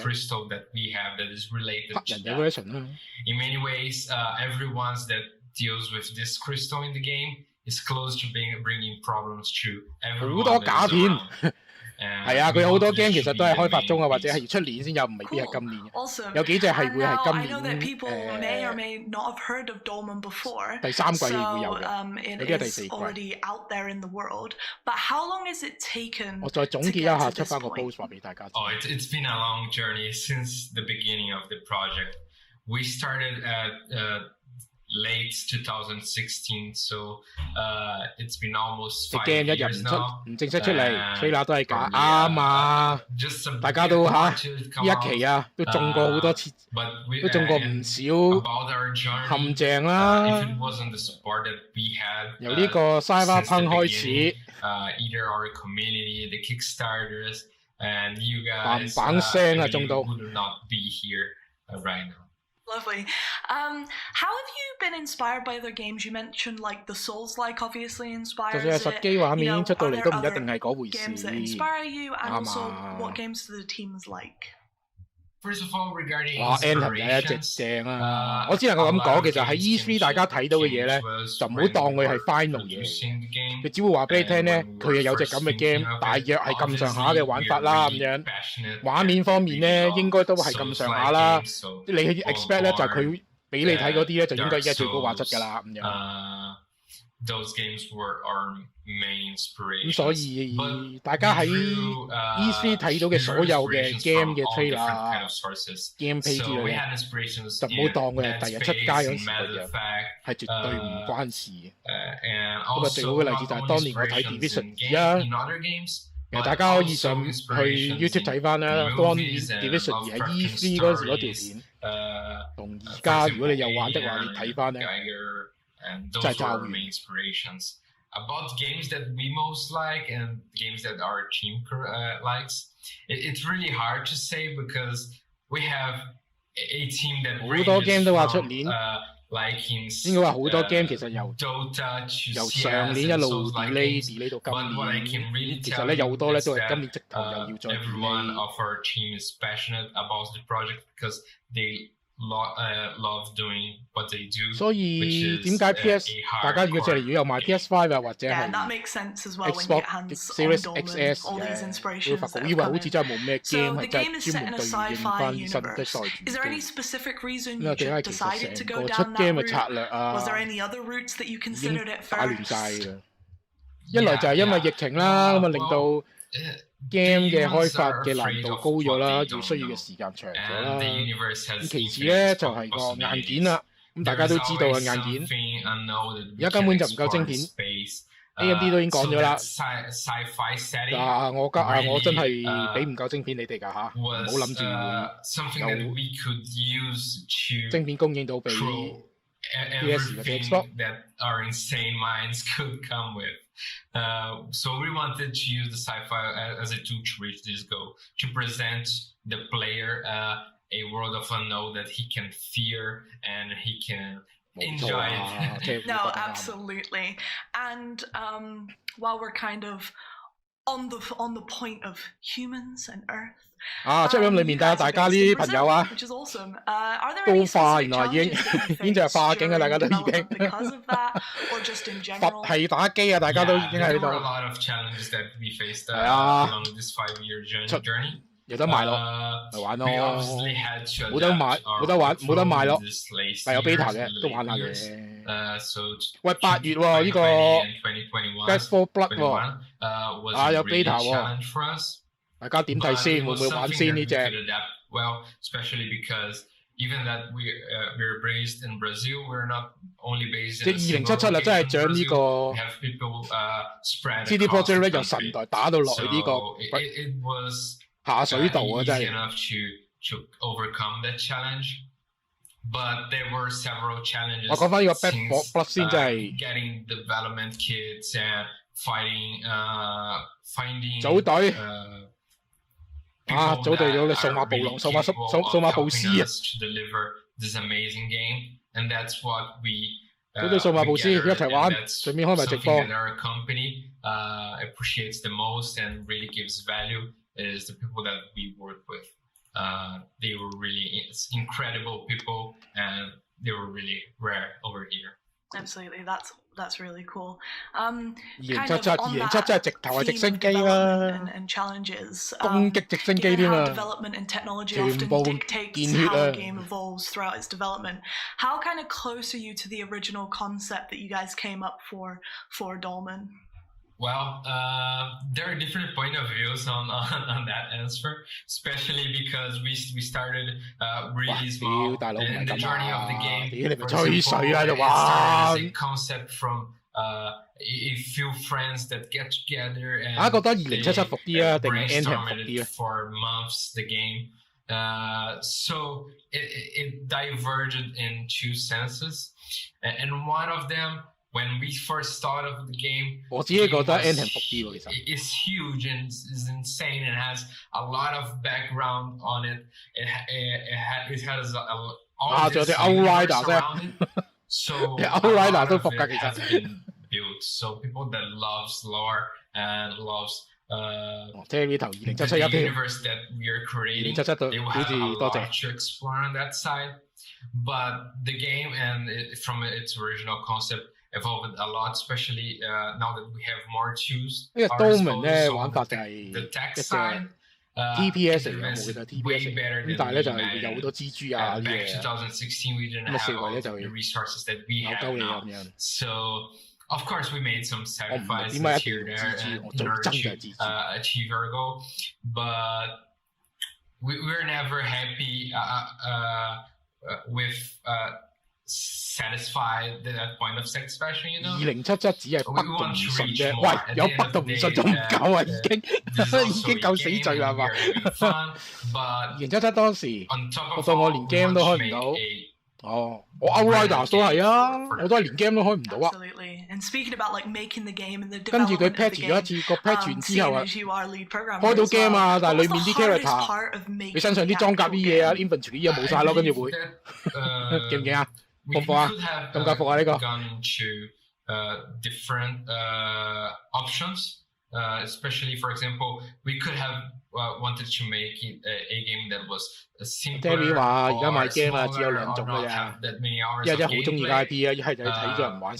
crystal that we have that is related 黑人嘅 version 啦。In many ways, everyone that deals with this crystal in the game is close to bringing problems to everyone. 好多假片。係啊，佢有好多 game 其實都係開發中啊，或者係出年先有，未必係今年嘅。有幾隻係會係今年第三季會有嘅，有啲係第四季。我再總結一下，出翻個 post 話俾大家知。Oh, it's been a long journey since the beginning of the project. We started at late 2016, so it's been almost 5 years now. 唔正式出嚟，吹喇都係假啱啊！大家都呢一期啊，都中過好多次，都中過唔少陷阱啦。由呢個 Cyberpunk 開始，either our community, the Kickstarters, and you guys bang聲啊，中到 would not be here right now. Lovely. How have you been inspired by other games? You mentioned like the Souls-like obviously inspires it. 就算係實機畫面出到嚟都唔一定係嗰回事。Games that inspire you, and also what games do the teams like? First of all, regarding 哇 Anthem 第一隻正啊！我只能夠咁講，其實喺 E3 大家睇到嘅嘢咧，就唔好當佢係 final 嘢嚟。佢只會話俾你聽咧，佢又有隻咁嘅 game， 大約係咁上下嘅玩法啦咁樣。畫面方面咧，應該都係咁上下啦。你去 expect 咧，就係佢俾你睇嗰啲咧，就應該已經係最高畫質㗎啦咁樣。Those games were our main inspiration. 咁所以大家喺 E3 睇到嘅所有嘅 game 嘅 trailer、gameplay 之類嘅，就唔好當佢係第日出街嗰時嘅樣，係絕對唔關事嘅。咁啊，最好嘅例子就係當年我睇 Division 2啊。其實大家可以上去 YouTube 睇翻啦，當年 Division 2喺 E3 嗰時嗰條片，同而家如果你有玩的話，你睇翻咧。And those were our main inspirations. About games that we most like and games that our team likes, it's really hard to say because we have a team that ranges from liking 應該話好多 game 其實由 Dota to 由上年一路 delay 到今年，其實咧有好多咧都係今年直頭又要再 Everyone of our team is passionate about the project because they love doing what they do. 所以點解 PS 大家如果有買 PS5 啊或者係 Xbox Series XS 嘅，會發覺以為好似真係冇咩 game 係真係專門對應翻新的代主機。因為點解其實成個出 game 嘅策略啊已經打亂晒㗎。一來就係因為疫情啦，咁啊令到game 嘅開發嘅難度高咗啦，要需要嘅時間長咗啦。咁其次咧就係個硬件啦，咁大家都知道嘅硬件，而家根本就唔夠晶片。AMD 都已經講咗啦，我真係俾唔夠晶片你哋㗎嚇，唔好諗住會有晶片供應到俾 everything that our insane minds could come with. So we wanted to use the sci-fi as a tool to reach this goal, to present the player a world of unknown that he can fear and he can enjoy it. No, absolutely. And while we're kind of on the point of humans and Earth. 出面裏面大家呢啲朋友啊，都化原來已經就係化境啊，大家都已經。佛系打機啊，大家都已經喺度。係啊，有得賣咯，咪玩咯。冇得買，冇得賣咯。但有 beta 嘅，都玩下嘅。喂，8月喎呢個 Best for Blood 喎，有 beta 喎。大家點睇先？會唔會玩先呢隻 ？Well, especially because even that we're based in Brazil, we're not only based in 即係2077啦，真係將呢個 CD Projekt Red 由神台打到落去呢個下水道啊！真係。To overcome that challenge, but there were several challenges. 我講翻呢個 Best for Blood 先，真係 getting development kits and finding 組隊。組隊咗你數碼暴龍、數碼暴師啊！組隊數碼暴師一齊玩，順便開埋直播。Appreciates the most and really gives value is the people that we work with. They were really incredible people, and they were really rare over here. Absolutely, that's really cool. 2077真係直頭係直升機啦，攻擊直升機添啊！全部見血啊！ How kind of close are you to the original concept that you guys came up for Dolmen? Well, there are different point of views on that answer, especially because we started really small, and the journey of the game started as a concept from a few friends that get together and they brainstormed for months the game. So it diverged in two senses, and one of them, when we first thought of the game, it's huge and is insane and has a lot of background on it. It has all this universe around it. So a lot of it has been built. So people that loves lore and loves the universe that we are creating, they will have a lot to explore on that side. But the game from its original concept evolved a lot, especially now that we have more tools. 呢個 Dolmen 咧玩法就係一隻 TPS 嚟嘅，我記得 TPS 咁，但係咧就係有好多蜘蛛啊啲嘢，咁啊四圍咧就有鳩你咁樣。 So of course we made some sacrifices here there in order to achieve our goal, but we're never happy with satisfied at that point of satisfaction, you know. 2077只係北同唔順啫，喂，有北同唔順仲唔夠啊，已經夠死罪啦嘛。2077當時，我到我連 game 都開唔到。哦，我 Outriders 都係啊，我都係連 game 都開唔到啊。跟住佢 patch 咗一次，個 patch 完之後啊，開到 game 啊，但係裡面啲 character， 你身上啲裝甲啲嘢啊 ，inventory 啲嘢冇晒咯，跟住會記唔記啊？ We could have gone to different options, especially, for example, we could have wanted to make it a game that was simpler or smaller or not have that many hours of gameplay.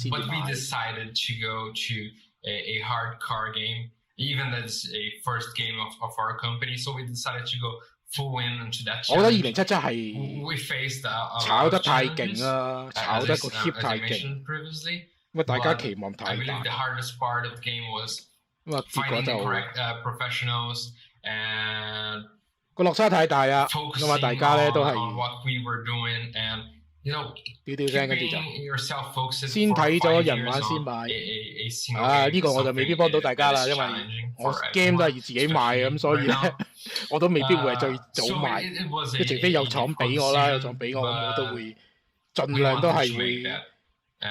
But we decided to go to a hardcore game, even as a first game of our company. So we decided to go full in into that challenge. 我覺得2077係炒得太勁啦，炒得個 hit 太勁，咁啊大家期望太大。I believe the hardest part of the game was finding the correct professionals and 個落差太大啊，咁啊大家咧都係 what we were doing and you know 屌聲，跟住就 yourself focused 先睇咗人玩先買。啊呢個我就未必幫到大家啦，因為我 game 都係要自己買嘅，咁所以咧我都未必會係最早買，即除非有廠俾我啦，有廠俾我咁我都會盡量都係會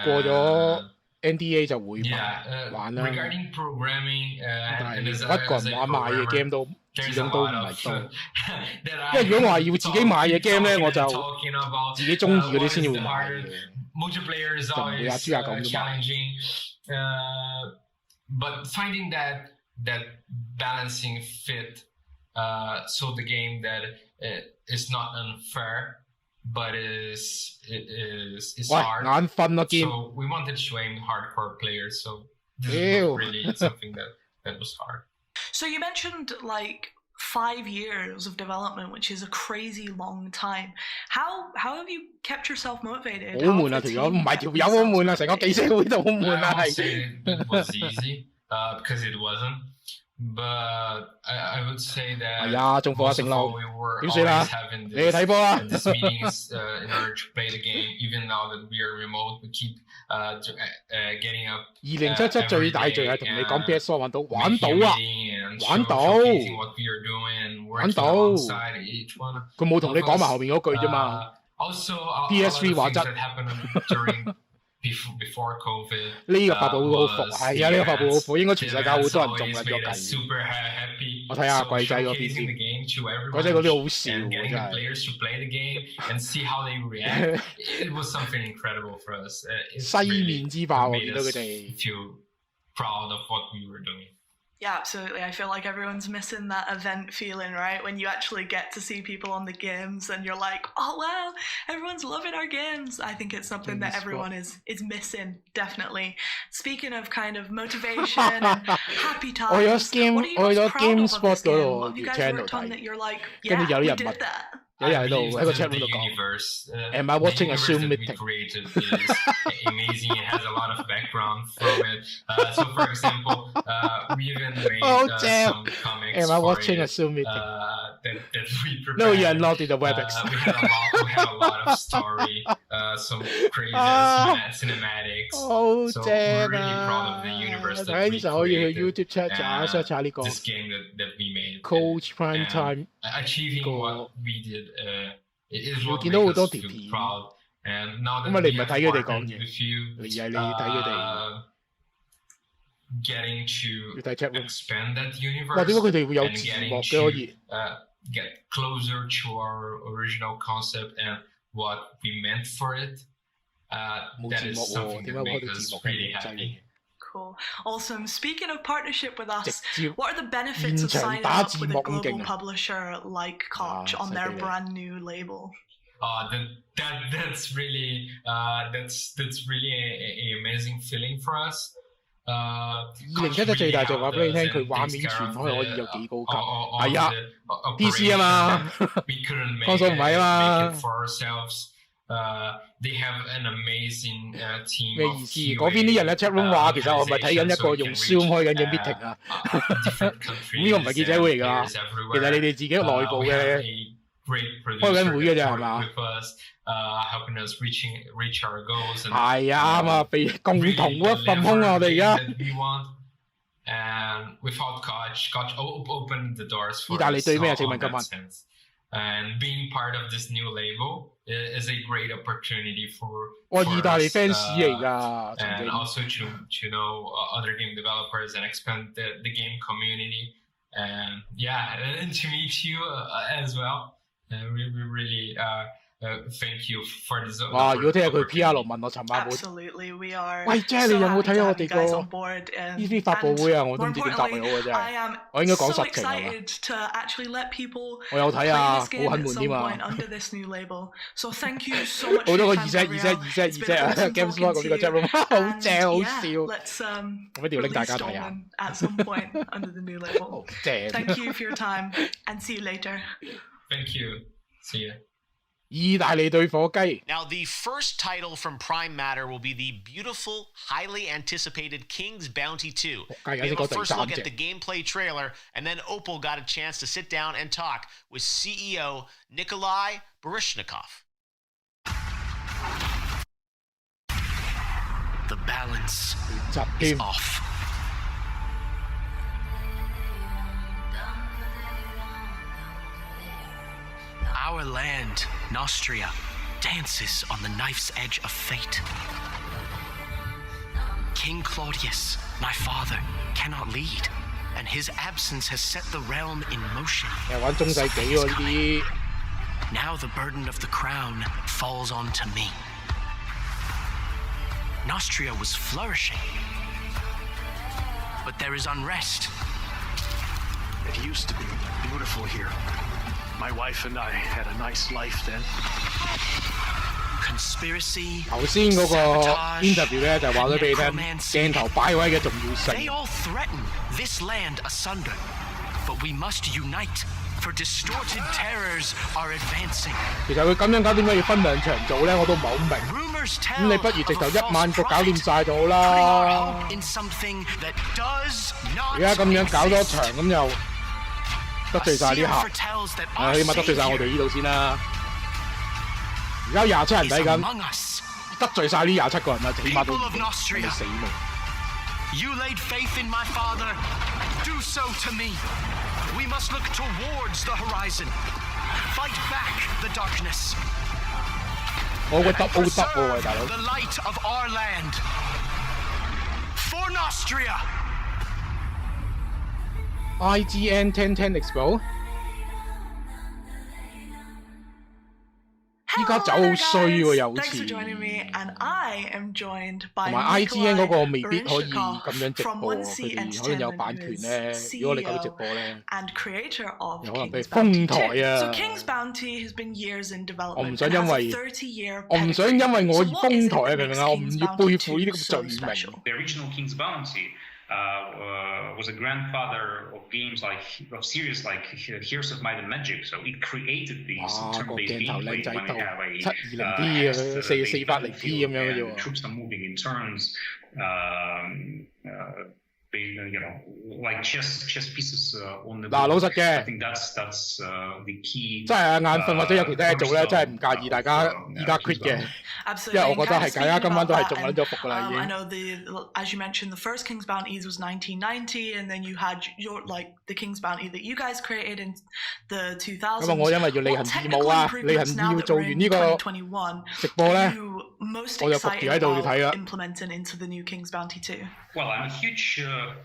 過咗 NDA 就會玩啦。Regarding programming， 但係一個人玩買嘅 game 都始終都唔係多。因為如果我話要自己買嘅 game 咧，我就自己中意嗰啲先至會買嘅，就唔會阿豬阿狗咁買。But finding that balancing fit, so the game that is not unfair, but is hard. 眼瞓啊見。So we wanted to aim hardcore players. So this is really something that was hard. So you mentioned like 5 years of development, which is a crazy long time. How have you kept yourself motivated? 好悶啊！條友唔係條友好悶啊，成個記者會都好悶啊，係。It was easy, because it wasn't. But I would say that 係啊，中火啊，正路 we were 點算啊？ always having 你去睇波啦 this meetings in order to play the game. Even now that we are remote, we keep getting up. 2077最大罪係同你講 PS4 玩到啊，玩到，佢冇同你講埋後面嗰句啫嘛。PS3 話質。Before COVID， 呢個發佈會好服，係啊，呢個發佈會好服，應該全世界好多人中啦，呢個計。我睇下貴仔嗰邊先，貴仔嗰啲好笑喎，真係。西面之霸喎，見到佢哋。Yeah, absolutely. I feel like everyone's missing that event feeling, right? When you actually get to see people on the games and you're like, oh wow, everyone's loving our games. I think it's something that everyone is missing, definitely. Speaking of kind of motivation and happy times, what are you most proud of on this game? What have you guys worked on that you're like, yeah, we did that? 有人喺度喺個 chat room 度講 ，Am I watching a Zoom meeting? Amazing. It has a lot of background from it. So, for example, we even made some comics. Am I watching a Zoom meeting? That we prepared. No, you're not in the WebEx. We had a lot of story, some crazy cinematics. So we're really proud of the universe that we created. YouTube chat 查下呢個 This game that we made. Koch Primetime achieving what we did. Is 會 what 見到好 makes 多 us 條 feel 片。 proud. And now 咁 that 啊，你 we 唔係 have 睇佢哋講 partnered 嘢， with you, 而係你睇佢哋。 getting to 要睇 chat room。 expand that 哇！ universe 點解佢哋會有 and 字 getting 幕嘅可以？ get closer to our original concept and what we meant for it. 冇 That 字 is 幕喎， something 點 that 解開 makes 到 us 字幕 really 咁犀 happy. 利？ Cool. Awesome. Speaking of partnership with us, 直接 what are the benefits of 現場 signing 打 up 字 with 幕 a 咁 global 勁啊！ publisher like Koch 啊， on 犀 their 利啊！ brand new label? That's really that's really a amazing feeling for us. 2077最大就話俾你聽，佢畫面傳開可以有幾高級。係啊 ，PC 啊嘛，console 唔係啊嘛。They have an amazing team. 咩意思？嗰邊啲人喺 chat room 話，其實我咪睇緊一個用 Zoom 開緊嘅 meeting 啊。咁呢個唔係記者會嚟㗎，其實你哋自己內部嘅開緊會嘅啫，係嘛？ helping us reach our goals. 係啊，啱啊，被共同一份空啊，我哋而家。And without Koch opened the doors for 意大利對咩啊？請問 us 今 in 晚 that sense. And being part of this new label is a great opportunity for 哇！意大利 us, fans 嚟㗎，曾 and 經。 also to know other game developers and expand the game community. And yeah, and to meet you as well. We really thank you for this. 哇！如果聽日佢 PR 問我尋晚會， Absolutely, we are. 喂 Jack， 你 so 有冇 happy 睇 to 我 have 哋 you guys 個 on board. E3 發佈會啊？我都唔 More 知點答你好啊！真 importantly, 係 I，am 我應該講 so 實情係嘛？ excited to actually let people 我有睇 play 啊， this game 好 at 很悶 some 添啊！ point under this new label. So thank you so much 好 for 多個 your 二 time, 隻 Gabrielle. It's been 啊 awesome ，Games talking Blog 呢 to 個 you. chat room 好 And 正好 yeah, 笑， let's 咁一定要拎大 release 家睇下， Dolmen at some point under the new label. 好正。 Thank you for your time and see you later. Thank you. See you. 意大利對火雞。 Now, the first title from Prime Matter will be the beautiful, highly anticipated King's Bounty 2. We have a first look at the gameplay trailer, and then Opal got a chance to sit down and talk with CEO Nikolai Baryshnikov. The balance is off. Our land, Nostria, dances on the knife's edge of fate. King Claudius, my father, cannot lead, and his absence has set the realm in motion. Now the burden of the crown falls onto me. Nostria was flourishing, but there is unrest. It used to be beautiful here. My wife and I had a nice life then. Conspiracy, 頭先嗰個 interview 咧就話咗俾你聽鏡頭擺位嘅重要性。 They all threaten this land asunder, but we must unite, for distorted terrors are advancing. 其實佢咁樣搞點解要分兩場做咧？我都唔係好明。咁你不如直頭一晚過搞掂晒就好啦。而家咁樣搞多場咁又得罪晒啲客，起碼得罪晒我哋呢度先啦。 而家27人睇緊，得罪晒呢27個人啦，起碼都未死未。You laid faith in my father. Do so to me. We must look towards the horizon. Fight back the darkness. 我個得喎，大佬。 The light of our land. For Nostria. IGN 1010 Expo。 依家走好衰喎，又好似。同埋 IGN 嗰個未必可以咁樣直播，佢哋可能有版權咧。如果你搞到直播咧，有可能俾封台啊！我唔想因為我而封台啊，明唔明啊？我唔要背負呢啲咁罪名。 was a grandfather of games of series like Heroes of Might and Magic, so it created these turn-based gameplay when you have a 720p 咁樣嘅啫喎。 Troops are moving in turns, you know, like chess pieces on the board. 嗱，老實嘅， I think that's the key. 真係眼瞓或者有其他嘢做咧，真係唔介意大家而家 quit 嘅。 因為我覺得係大家今晚都係中撚咗伏㗎啦已經。 I know as you mentioned, the first King's Bounties was 1990, and then you had the King's Bounty that you guys created in the 2000s. 咁啊，我因為要履行義務啊，履行義務做完呢個直播咧，我就伏住喺度要睇啦。 implementing into the new King's Bounty 2. Well, I'm a huge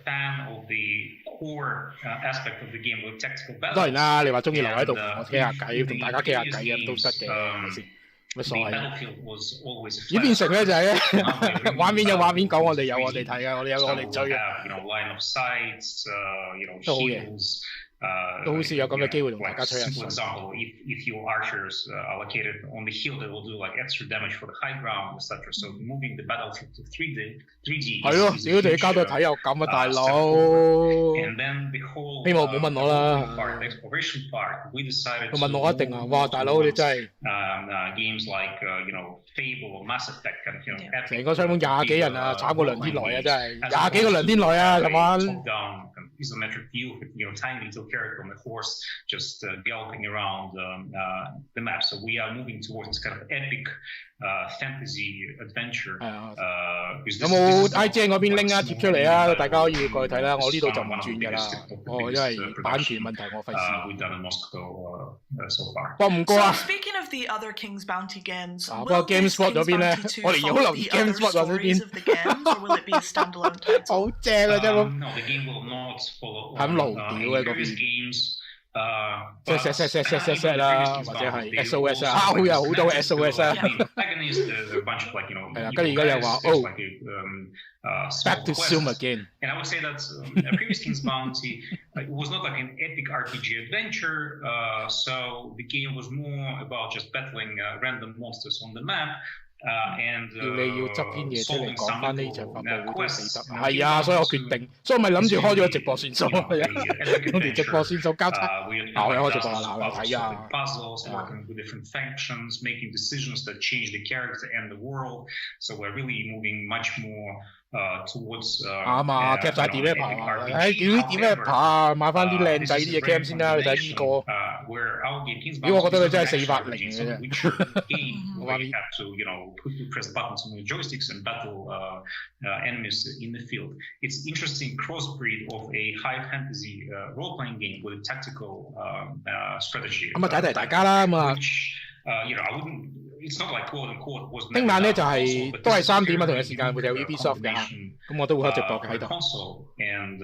fan of the core aspect of the game with tactical battle. 當然啦，你話中意留喺度同我傾下偈，同大家傾下偈啊都得嘅，係咪先？ 乜所謂啊？演變成咧就係咧，畫面有畫面講，我哋有我哋睇啊，我哋有我哋追啊，都好嘅。 都好似有咁嘅機會同大家吹下水。 For example, if your archers are located on the hill, they will do like extra damage for the high ground, etc. So moving the battlefield to 3D. 係咯，屌你交到體有感啊，大佬！希望唔好問我啦。佢問我一定啊！哇，大佬你真係 games like Fable or Mass Effect, 成個槍鋒20幾人啊，炒過梁天來啊，真係20幾個梁天來啊，琴晚。 isometric view with tiny little character on the horse just galloping around the map. So we are moving towards this kind of epic fantasy adventure. 有冇 IGN 嗰邊拎啊貼出嚟啊？大家可以過去睇啦。我呢度就唔轉㗎啦。因為版權問題，我費事。過唔過啊？ Speaking of the other King's Bounty games, 不過 GameSpot 嗰邊咧，我哋好留意 GameSpot 嗰邊。好正啊！真係。 係咁露屌嘅嗰邊，即係 set 啦，或者係 SOS 啊，好有好多 SOS 啊。係啦，跟住而家又話Back to Zoom again. And I would say that previous King's Bounty it was not like an epic RPG adventure, so the game was more about just battling random monsters on the map. 要你要執篇嘢出嚟講翻呢場發佈會都死得，係啊，所以我決定，所以我咪諗住開咗個直播算數，我哋直播算數交叉，我有開直播啦，我睇啊。Puzzles, working with different factions, making decisions that change the character and the world. So we're really moving much more towards 啱啊，cap 晒 developer 啊，屌 developer 啊，買翻啲靚仔啲嘅 cam 先啦，你睇呢個，如果我覺得佢真係480嘅啫。我話你 have to press buttons on the joysticks and battle enemies in the field. It's interesting crossbreed of a high fantasy role-playing game with a tactical strategy. 咁啊，睇大家啦，咁啊。you know, I wouldn't. It's not like quote unquote was. 聽晚咧就係都係3點啊，同一時間會有 Ubisoft 嘅嚇，咁我都會開直播嘅喺度。And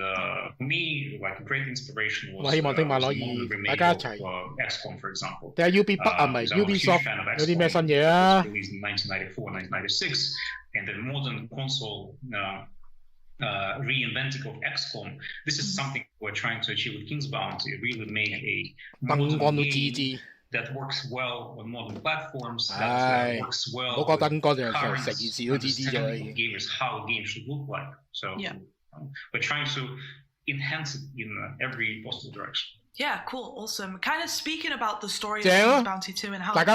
for me, like a great inspiration was. 我希望聽晚可以大家一齊。XCOM, for example. 睇下 UB 北啊，唔係 Ubisoft 有啲咩新嘢啊 ？Released in 1994, 1996, and the modern console. Reinventing of XCOM. This is something we're trying to achieve with King's Bounty. Really make a modern game that works well on modern platforms. That works well with current gamers. How a game should look like. So we're trying to enhance it in every possible direction. Yeah, cool, awesome. Kind of speaking about the story of King's Bounty 2 and how it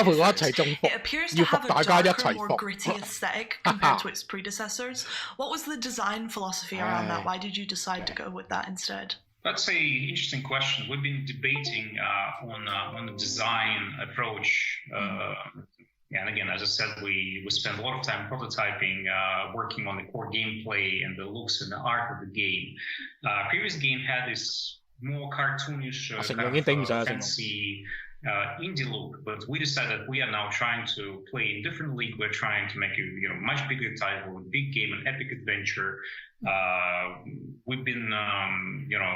appears to have a darker, more gritty aesthetic compared to its predecessors. What was the design philosophy around that? Why did you decide to go with that instead? That's an interesting question. We've been debating on the design approach. And again, as I said, we spent a lot of time prototyping, working on the core gameplay and the looks and the art of the game. Previous game had this more cartoonish, fancy indie look, but we decided we are now trying to play in different league. We're trying to make a much bigger title, a big game, an epic adventure. We've been,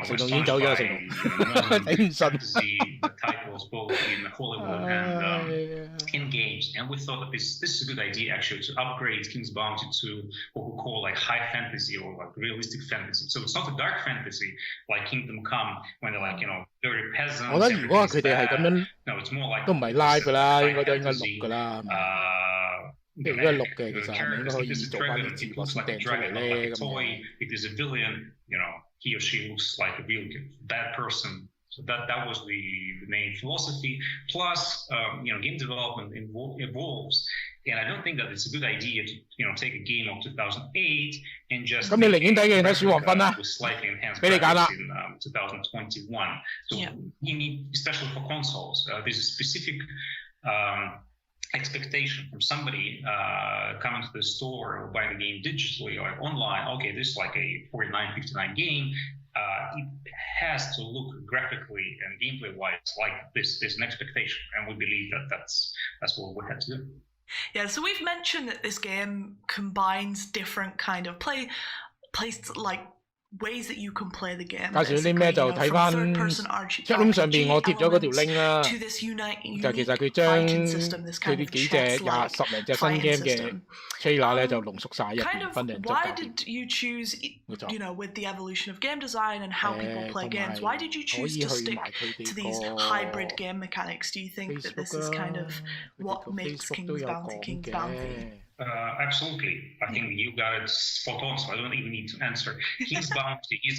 astonished by fantasy titles both in Hollywood and in games. And we thought that this is a good idea actually to upgrade King's Bounty to what we call like high fantasy or like realistic fantasy. So it's not a dark fantasy like Kingdom Come when they're like, very peasants. 我覺得如果佢哋係咁樣， No, it's more like 都唔係 live 㗎啦，應該都應該錄㗎啦。如果係錄嘅，其實係咪應該可以做翻啲字幕先掟出嚟咧？咁 It is a villain, he or she looks like a real bad person. So that was the main philosophy. Plus, game development evolves, and I don't think that it's a good idea to take a game of 2008 and just. 咁你寧願睇嘅睇《小黃昏》啦，俾你揀啦。In 2021, so you need, especially for consoles, there's a specific. Expectation from somebody coming to the store or buying the game digitally or online. Okay, this is like a 49.59 game. It has to look graphically and gameplay wise like this. There's an expectation, and we believe that that's what we have to do. Yeah, so we've mentioned that this game combines different kind of play like ways that you can play the game. 介紹啲咩就睇翻 chatroom 上邊我貼咗嗰條 link 啦，就其實佢將佢啲幾隻10零隻新 game 嘅 trailer 咧就濃縮晒入邊分零 Why did you choose, with the evolution of game design and how people play games, why did you choose to stick to these hybrid game mechanics? Do you think that this is kind of what makes King's Bounty? Absolutely. I think you got it spot on, so I don't even need to answer. King's Bounty is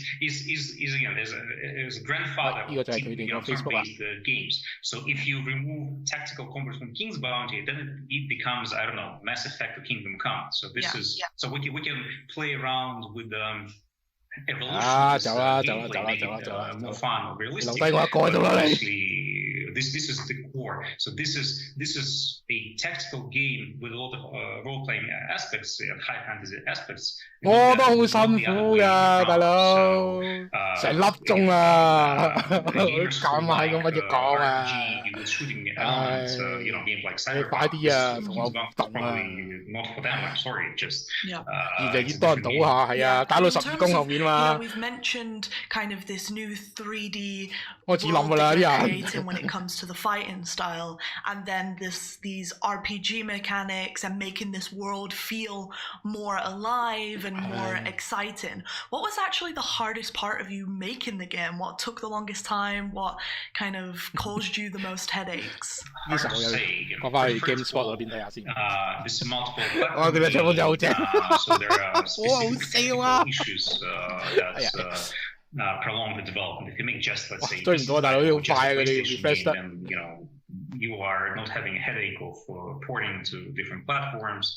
again, there's a grandfather of turn-based games. So if you remove tactical combat from King's Bounty, then it becomes, I don't know, Mass Effect or Kingdom Come. So this is so we can play around with evolution, more fun, more realistic. This is the core. So this is a tactical game with a lot of role-playing aspects and high fantasy aspects. 我都好辛苦㗎，大佬，成粒鐘啊，講埋咁乜嘢講啊？你快啲啊，同我動啊！越嚟越多人倒下，係啊，打到12公後面嘛。We've mentioned kind of this new 3D 開始諗㗎啦啲人。when it comes to the fighting style, and then these RPG mechanics and making this world feel more alive and more exciting. What was actually the hardest part of you making the game? What took the longest time? What kind of caused you the most headaches? 呢時候講翻去 GameSpot 嗰邊睇下先。There's multiple. 我佢哋唱歌真係好正。So there are specific issues that prolong the development. If you make just let's say 追唔到大佬好快啊！佢哋 refresh 得。You are not having a headache of porting to different platforms.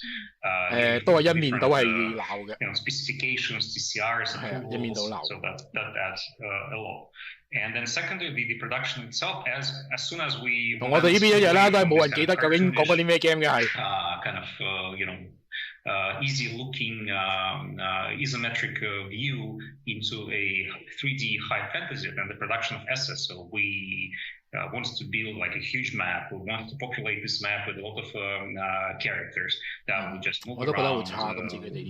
都係一面倒係鬧嘅。Specifications, TCRs, and approvals, so that adds a lot. And then secondly, the production itself, as soon as we 同我哋呢邊一樣啦，都係冇人記得究竟講過啲咩 game 嘅係。kind of easy-looking isometric view into a 3D high fantasy and the production of assets. So we wants to build like a huge map, who wants to populate this map with a lot of characters that will just move around,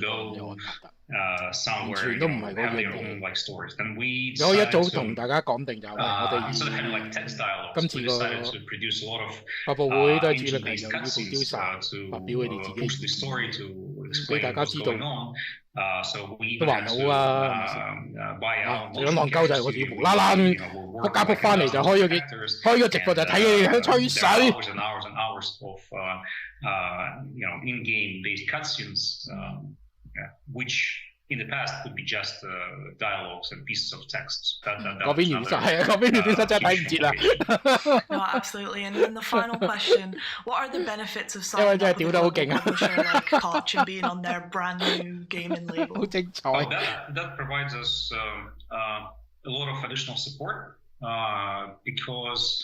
go somewhere, have their own like stories. Then we decided to, instead of having like text dialogues, we decided to produce a lot of image-based cutscenes to push the story, to explain what's going on. So we even had to buy out motion capture studio. We'll work with actors and hours and hours of in-game based cutscenes, which in the past would be just dialogues and pieces of text. No, absolutely. And then the final question: what are the benefits of signing up with a global publisher like Koch and being on their brand new gaming label? That provides us a lot of additional support because.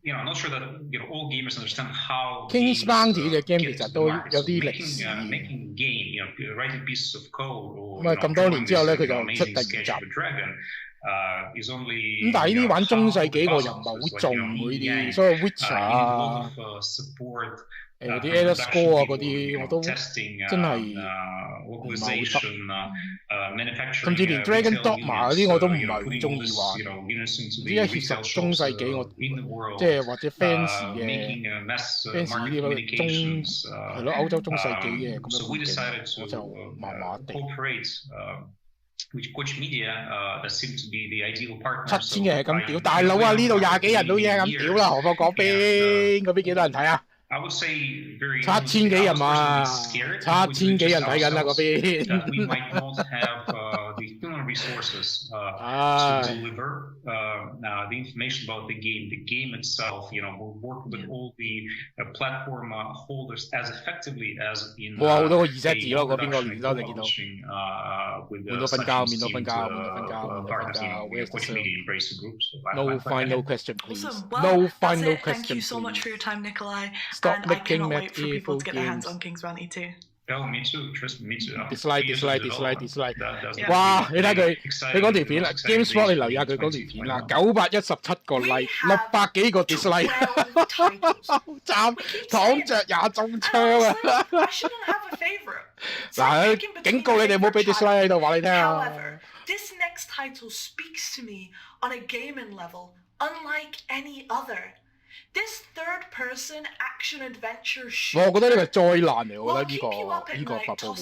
I'm not sure that all gamers understand how King's Bounty 嘅 game 其實都有啲歷史。Making game, writing pieces of code, or 咁多年之後咧，佢就出第二集。咁但係呢啲玩中世紀我又唔係好中嗰啲，所以 Witcher 啊，啲 Elder Scrolls 啊嗰啲我都真係唔係好得。甚至連 Dragon Dogma 嗰啲我都唔係好中意玩。呢一其實中世紀我即係或者 fans 嘅 fans 呢啲中係咯歐洲中世紀嘅咁樣背景，我就麻麻地。Koch Media that seems to be the ideal partner. 7000嘅係咁屌，大佬啊！呢度20幾人都已經係咁屌啦，何況嗰邊幾多人睇啊？I would say very 7000幾人嘛，7000幾人睇緊啦嗰邊。That we might not have the human resources to deliver the information about the game. The game itself, we'll work with all the platform holders as effectively as in. 哇！好多個2隻字咯，嗰邊個連多你見到。面到瞓覺。No final question, please. No final question. Thank you so much for your time, Nikolai. Stop and I cannot wait for people to get their hands on King's Bounty 2. Oh, me too. Trust me, me too. Dislike. 哇！你睇佢嗰條片啦 ，GameSpot 你留意下佢嗰條片啦，917個 like，600幾個 dislike， 慘，躺着也中槍啊！嗱，警告你哋唔好俾 dislike 喺度，話你聽啊。However, this next title speaks to me on a gaming level unlike any other. This third-person action-adventure shooter. 我覺得呢個係災難嚟，我覺得呢個發佈會。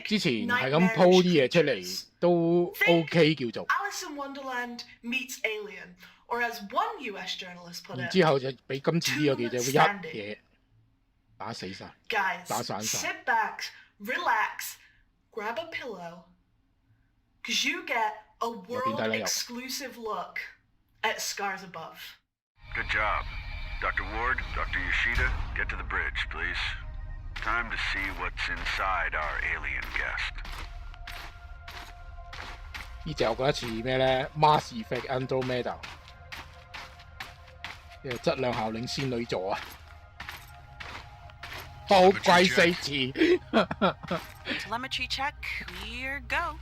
之前係咁鋪啲嘢出嚟都 OK 叫做。Alice in Wonderland meets Alien, or as one US journalist put it. 然之後就俾今次呢個記者會一嘢打死晒，打散晒。Sit back, relax, grab a pillow, because you get a world-exclusive look at Scars Above. Good job. Dr. Ward, Dr. Yoshida, get to the bridge, please. Time to see what's inside our alien guest. 呢隻我覺得似咩咧 ？Mass Effect Andromeda 嘅質量效領仙女座啊！好鬼死似。Telemetry check, here go.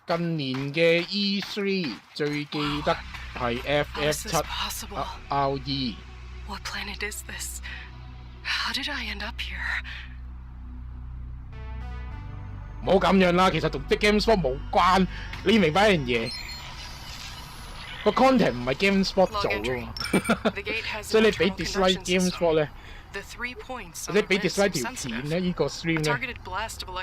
近年嘅 E3 最記得係 FF7 RE。What planet is this? How did I end up here? 唔好咁樣啦，其實同 GameSpot 冇關。你明白一樣嘢，個 content 唔係 GameSpot 做噶嘛，所以你俾 dislike GameSpot 咧。或者俾 dislike 條片咧，呢個 stream 咧，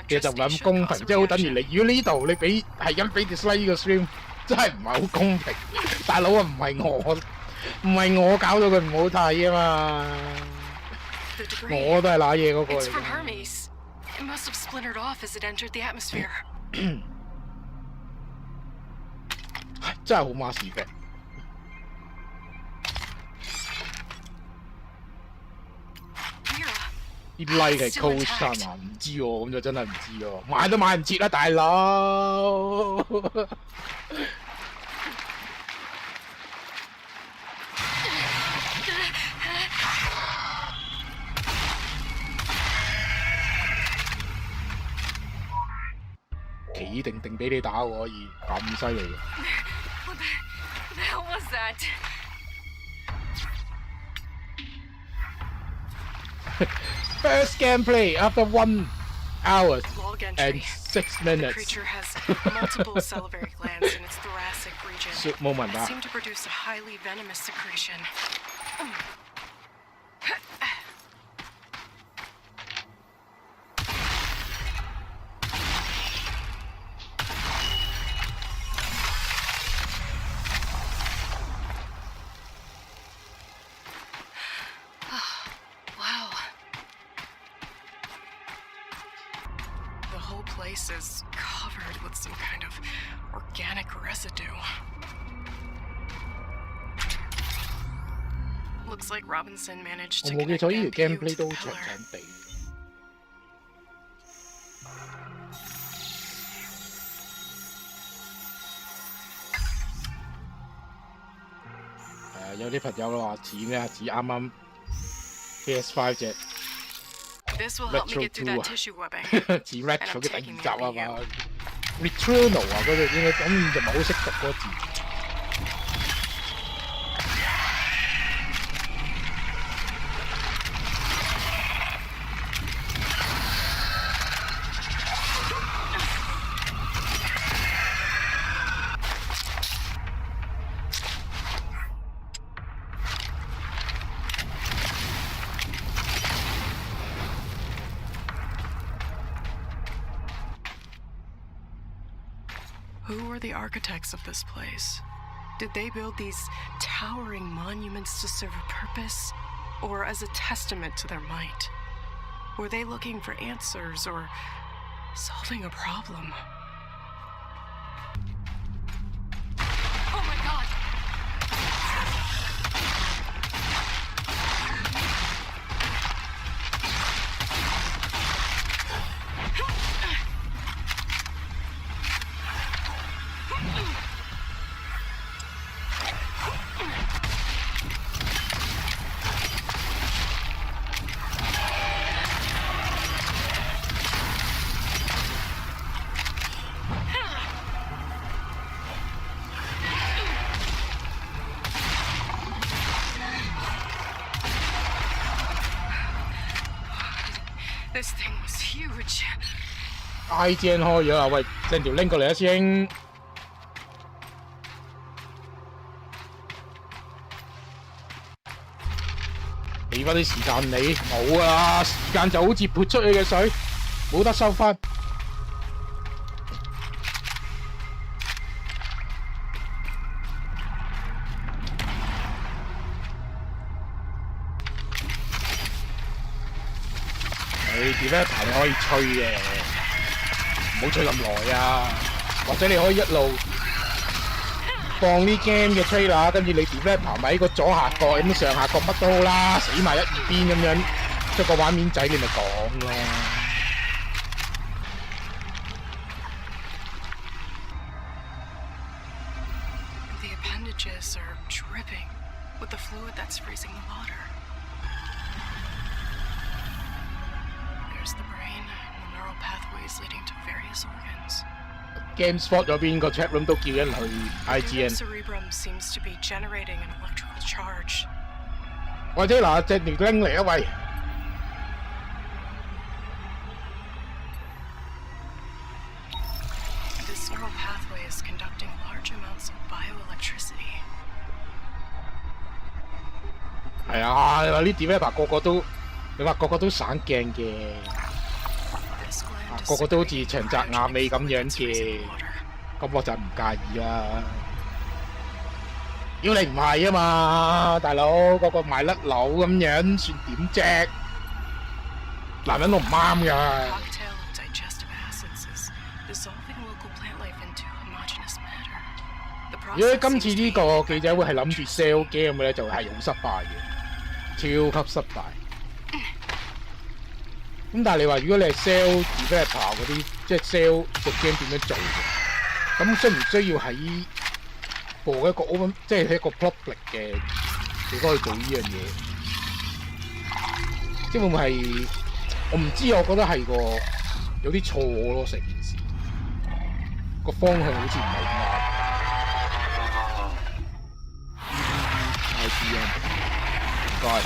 其實就唔係咁公平，即係好等於你。如果呢度你俾係咁俾 dislike 呢個 stream，真係唔係好公平。大佬啊，唔係我搞到佢唔好睇啊嘛，我都係揦嘢嗰個嚟。真係好馬屎嘅。啲 like 係 Coach 3啊，唔知喎，咁就真係唔知喎，買都買唔切啦，大佬。企定俾你打喎，可以咁犀利嘅。What the hell was that? First gameplay after 1 hour Log and entry. 6 The minutes. creature has multiple salivary glands in its thoracic region Shoot moment that that seem to produce a highly venomous secretion. Wow. The whole place is covered with some kind of organic residue. Looks like Robinson managed 我 to 冇記 connect 錯，呢 that 條 view gameplay to 都 the 長 pillar. 長地。有啲朋友話似咩啊？似啱啱 PS5 隻 This will help me Retro get through 2 that 啊， tissue webbing. 似 Retro 嘅第2集啊嘛 ，Returnal 啊嗰度應該咁就唔係好識讀嗰個字。Who were the architects of this place? Did they build these towering monuments to serve a purpose, or as a testament to their might? Were they looking for answers or solving a problem? Oh my god! This thing was huge. IGN 開咗啊！喂，send條 link 過嚟啊，師兄。俾翻啲時間你，冇啊！時間就好似潑出去嘅水，冇得收翻。你 developer 你可以吹嘅，唔好吹咁耐啊！或者你可以一路放啲 game 嘅 trailer， 跟住你 developer 咪喺個左下角咁上下角乜都好啦，死埋一二邊咁樣，出個畫面仔你咪講咯。The appendages are dripping with the fluid that's freezing the water. There's the brain and the neural pathways leading to various organs. GameSpot 嗰邊個 chat room 都叫人去 The IGN。 cerebrum seems to be generating an electrical charge. 或者嗱，隻條 link 嚟啊喂！ This neural pathway is conducting large amounts of bioelectricity. 係啊，你話呢 developer 個個都，你話個個都省鏡嘅，個個都好似長澤雅美咁樣嘅，咁我就唔介意啦。如果你唔係啊嘛，大佬個個賣甩佬咁樣，算點啫？男人都唔啱㗎。 Cocktail of digestive acids is dissolving local plant life into homogeneous matter. The 如果 process 今次呢個記者會係諗住 sell game 嘅咧，就係好失敗嘅，超級失敗。咁但係你話如果你係 sell developer 嗰啲，即係 sell 隻 game 點樣做嘅，咁需唔需要喺播一個 open， 即係一個 public 嘅地方去做呢樣嘢？即係會唔會係？我唔知，我覺得係個有啲錯咯，成件事。個方向好似唔係咁啱。唔該。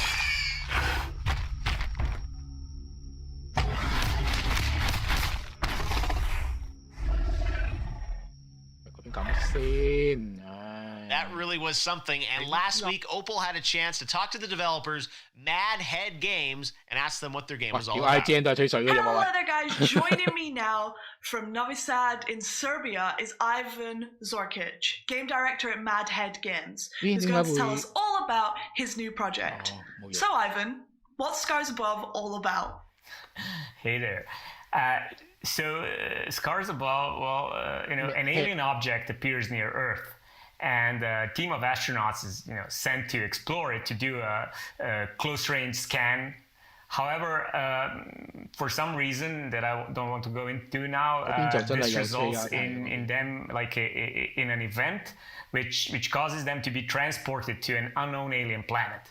That really was something. And last week, Opal had a chance to talk to the developers, Mad Head Games, and ask them what their game was all about. Hello there, guys. Joining me now from Novi Sad in Serbia is Ivan Zorkic, game director at Mad Head Games, who's going to tell us all about his new project. So, Ivan, what's Scars Above all about? Hey there. Scars Above, well, an alien object appears near Earth, and a team of astronauts is, sent to explore it to do a close-range scan. However, for some reason that I don't want to go into now, this results in them in an event which causes them to be transported to an unknown alien planet.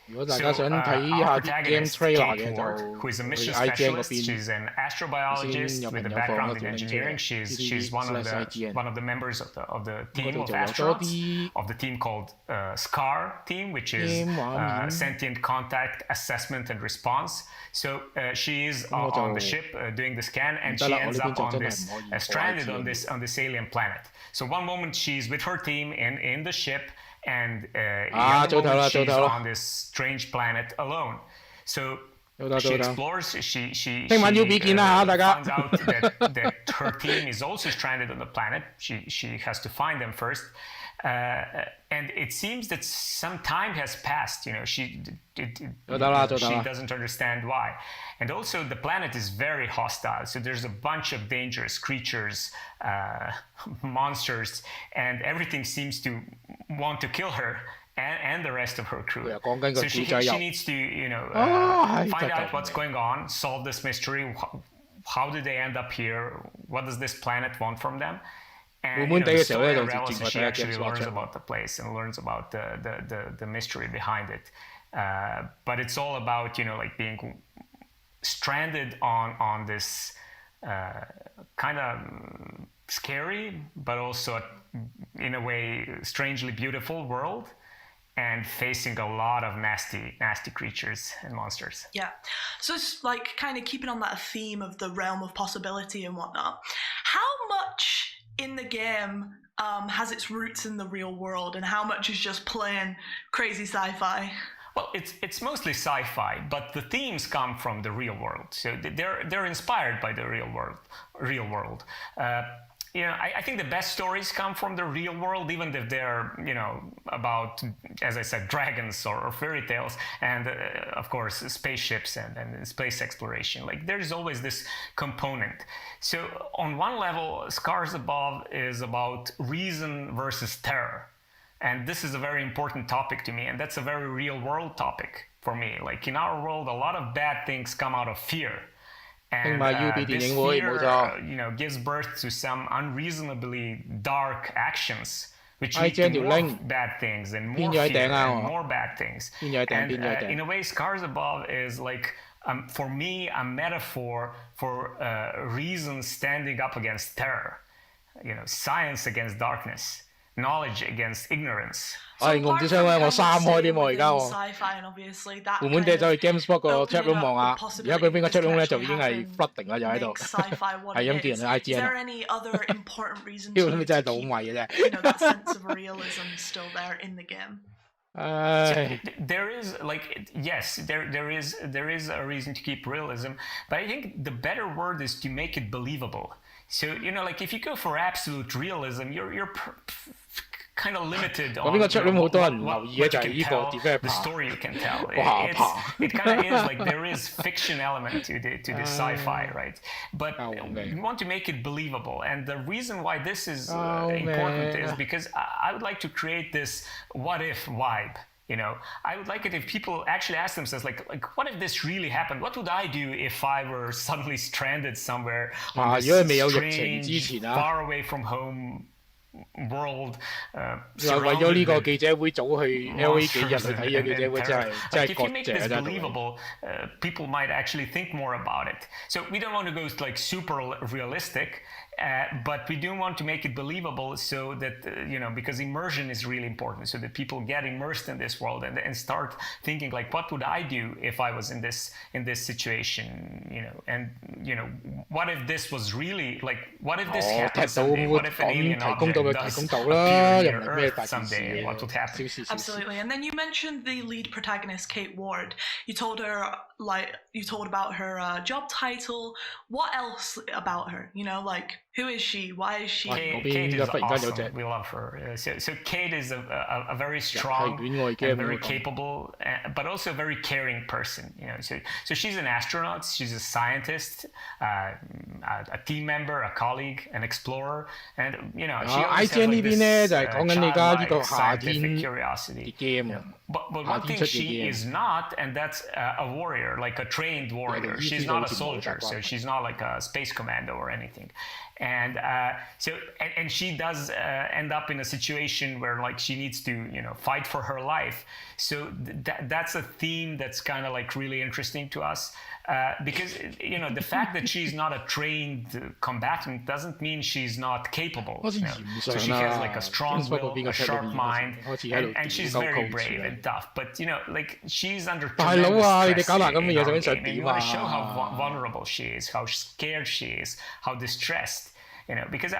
如果大家想睇下啲 game trailer 嘅就 who is a mission specialist. She's an astrobiologist with a background in engineering. She's one of the members of the team of astronauts of the team called SCAR team, which is Sentient Contact Assessment and Response. So she is on the ship doing the scan, and she ends up on this stranded on this alien planet. So one moment she's with her team in the ship, and she's on this strange planet alone. So she explores, she finds out that her team is also stranded on the planet. She has to find them first. And it seems that some time has passed, she doesn't understand why. And also the planet is very hostile, so there's a bunch of dangerous creatures, monsters, and everything seems to want to kill her and the rest of her crew. So she needs to, find out what's going on, solve this mystery. How did they end up here? What does this planet want from them? And the story unravels, she actually learns about the place and learns about the mystery behind it. But it's all about, being stranded on this kind of scary, but also in a way strangely beautiful world, and facing a lot of nasty creatures and monsters. Yeah. So it's kind of keeping on that theme of the realm of possibility and whatnot. How much in the game has its roots in the real world, and how much is just plain crazy sci-fi? Well, it's mostly sci-fi, but the themes come from the real world. So they're inspired by the real world. I think the best stories come from the real world, even if they're, about, as I said, dragons or fairy tales, and of course, spaceships and space exploration. There's always this component. So on one level, Scars Above is about reason versus terror. And this is a very important topic to me, and that's a very real world topic for me. In our world, a lot of bad things come out of fear. And this fear, gives birth to some unreasonably dark actions, which lead to more bad things and more fear and more bad things. And in a way, Scars Above is for me, a metaphor for reason standing up against terror, science against darkness, knowledge against ignorance. 我唔知聲咧，我3開添喎，而家喎。悶悶地走去 GameSpot 個 chat room 望下，而家佢邊個 chat room 咧就已經係 flooding 啦，又喺度，係咁見人嘅 IGN 啊。呢個真係倒米嘅啫。There is yes, there is a reason to keep realism, but I think the better word is to make it believable. So if you go for absolute realism, you're kind of limited on what you can tell, the story you can tell. It kind of is there is fiction element to the sci-fi, right? But you want to make it believable, and the reason why this is important is because I would like to create this what-if vibe. I would like it if people actually ask themselves, what if this really happened? What would I do if I were suddenly stranded somewhere on this strange, far away from home world? 為咗呢個記者會早去 LA 幾日去睇嘅記者會真係割席啊！真係。People might actually think more about it. So we don't want to go super realistic. But we do want to make it believable so that, because immersion is really important, so that people get immersed in this world and start thinking like, what would I do if I was in this situation, and, what if this was really, like, what if this happened someday? What if an alien object does appear near Earth someday? What would happen? Absolutely. And then you mentioned the lead protagonist, Kate Ward. You told about her job title. What else about her? Who is she? Why is she? Kate is awesome. We love her. So Kate is a very strong and very capable, but also a very caring person. So she's an astronaut. She's a scientist, a team member, a colleague, an explorer, and she always has like this childlike scientific curiosity. But one thing she is not, and that's a warrior, like a trained warrior. She's not a soldier, so she's not like a space commando or anything. And and she does end up in a situation where like she needs to fight for her life. So that's a theme that's kind of like really interesting to us, because the fact that she's not a trained combatant doesn't mean she's not capable. So she has like a strong will, a sharp mind, and she's very brave and tough. But like she's under tremendous stress in our game, and you want to show how vulnerable she is, how scared she is, how distressed. Because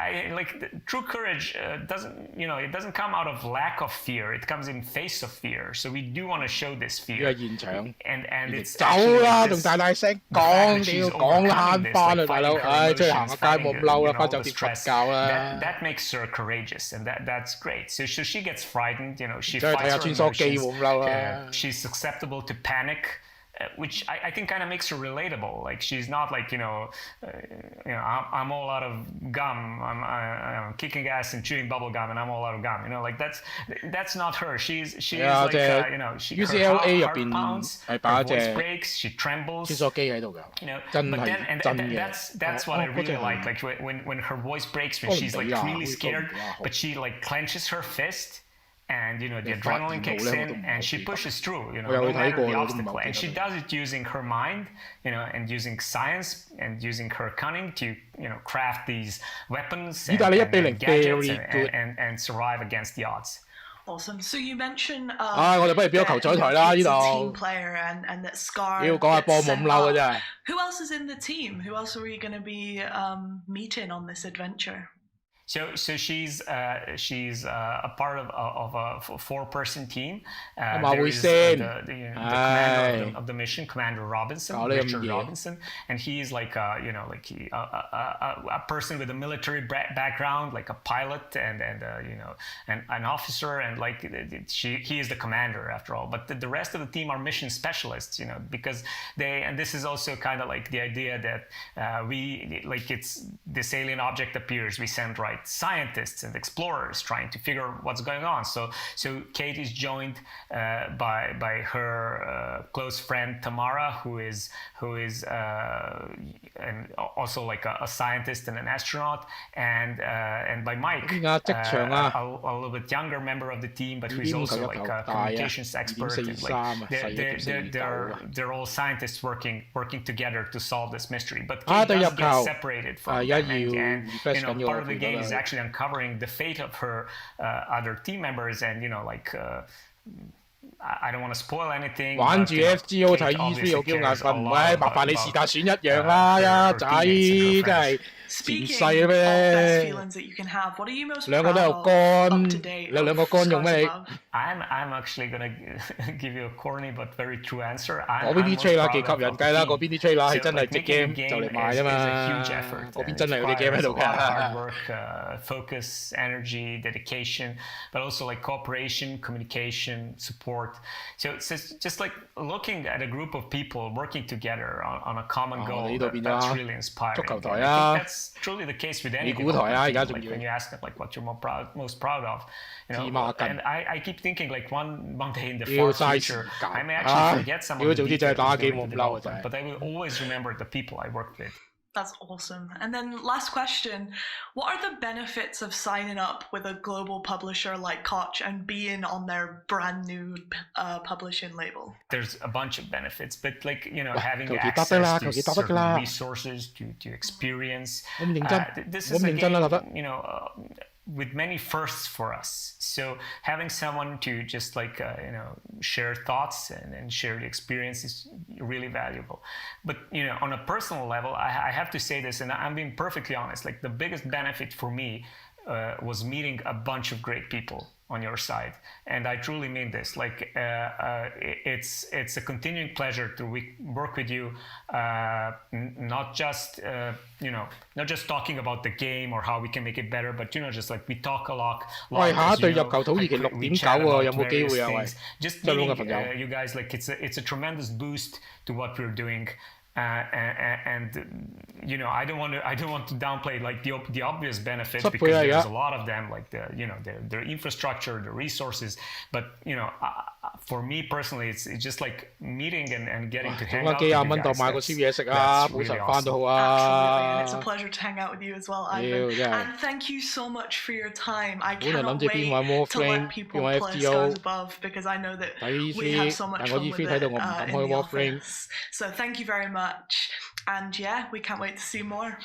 true courage doesn't, it doesn't come out of lack of fear. It comes in face of fear. So we do want to show this fear. And it's actually this, the fact that she's overcoming this, like fighting her emotions, fighting all the stress, that makes her courageous, and that's great. So she gets frightened, she fights her emotions. She's susceptible to panic. Which I think kind of makes her relatable. Like she's not like I'm all out of gum. I'm kicking ass and chewing bubble gum, and I'm all out of gum. Like that's not her. She's like UCLA 入邊係把隻 her voice breaks, she trembles. 穿梭機喺度㗎，真係真嘅。That's what I really like. Like when her voice breaks, when she's like really scared, but she like clenches her fist. And the adrenaline kicks in, and she pushes through. No matter the obstacle, and she does it using her mind, and using science and using her cunning to, craft these weapons and gadgets and survive against the odds. Awesome. So you mentioned 我哋不如變咗球彩台啦呢度。team player and that Scar. 要講下波冇咁嬲嘅真係。Who else is in the team? Who else are we going to be meeting on this adventure? So she's a part of a 4-person team. There is the commander of the mission, Commander Robinson, Richard Robinson, and he's like a person with a military background, like a pilot and an officer, and like he is the commander after all. But the rest of the team are mission specialists, because and this is also kind of like the idea that it's this alien object appears, we send scientists and explorers trying to figure what's going on. So Kate is joined by her close friend Tamara, who is and also like a scientist and an astronaut, and by Mike, a little bit younger member of the team, but who's also like a communications expert. And they're all scientists working together to solve this mystery. But Kate does get separated from them, and part of the game is actually uncovering the fate of her other team members, and I don't want to spoil anything. 玩住 FGO 睇 E3 好叫眼瞓，喂，麻煩你是但選一樣啦，一仔真係前世咩？兩個都有肝，你兩個肝用咩？你 I'm actually gonna give you a corny but very true answer. 嗰邊啲 trailer 幾吸引雞啦，嗰邊啲 trailer 係真係隻 game 就嚟賣啫嘛。嗰邊真係有啲 game 喺度嘅。Hard work, focus, energy, dedication, but also like cooperation, communication, support. So it's just like looking at a group of people working together on a common goal. That's really inspiring. 足球台 I 啊 think that's truly the case with any 鼓台啊，而家仲 like when you ask them like what you're most proud of, and I keep thinking like one day in the far future I may actually forget some of the details of the development, but I will always remember the people I worked with. That's awesome. And then last question, what are the benefits of signing up with a global publisher like Koch and being on their brand new publishing label? There's a bunch of benefits, but having access to certain resources, to experience. This is a game, with many firsts for us. So having someone to just share thoughts and share the experience is really valuable. But on a personal level, I have to say this, and I'm being perfectly honest, the biggest benefit for me was meeting a bunch of great people on your side, and I truly mean this. It's a continuing pleasure to work with you, not just talking about the game or how we can make it better, but we talk a lot. 喂，下一隊入球土耳其6.9喎，有冇機會啊？喂， just meeting you guys, it's a tremendous boost to what we're doing. And I don't want to downplay the obvious benefits, because there's a lot of them, their infrastructure, the resources. But for me personally, it's just meeting and getting to hang out with you guys. That's really awesome. Absolutely, and it's a pleasure to hang out with you as well, Ivan. And thank you so much for your time. I cannot wait to let people play Stars Above, because I know that we have so much fun with it in the office. So thank you very much. And yeah, we can't wait to see more.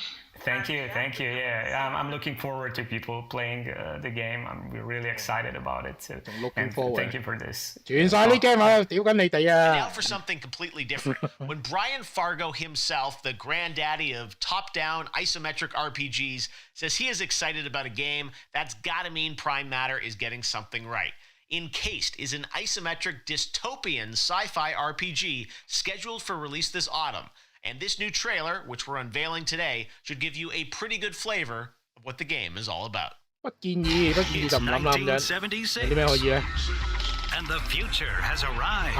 Thank you. Yeah, I'm looking forward to people playing the game. We're really excited about it. So, thank you for this. Now for something completely different. When Brian Fargo himself, the granddaddy of top-down isometric RPGs, says he is excited about a game, that's gotta mean Prime Matter is getting something right. Encased is an isometric dystopian sci-fi RPG scheduled for release this autumn. And this new trailer, which we're unveiling today, should give you a pretty good flavor of what the game is all about. It's 1976, and the future has arrived.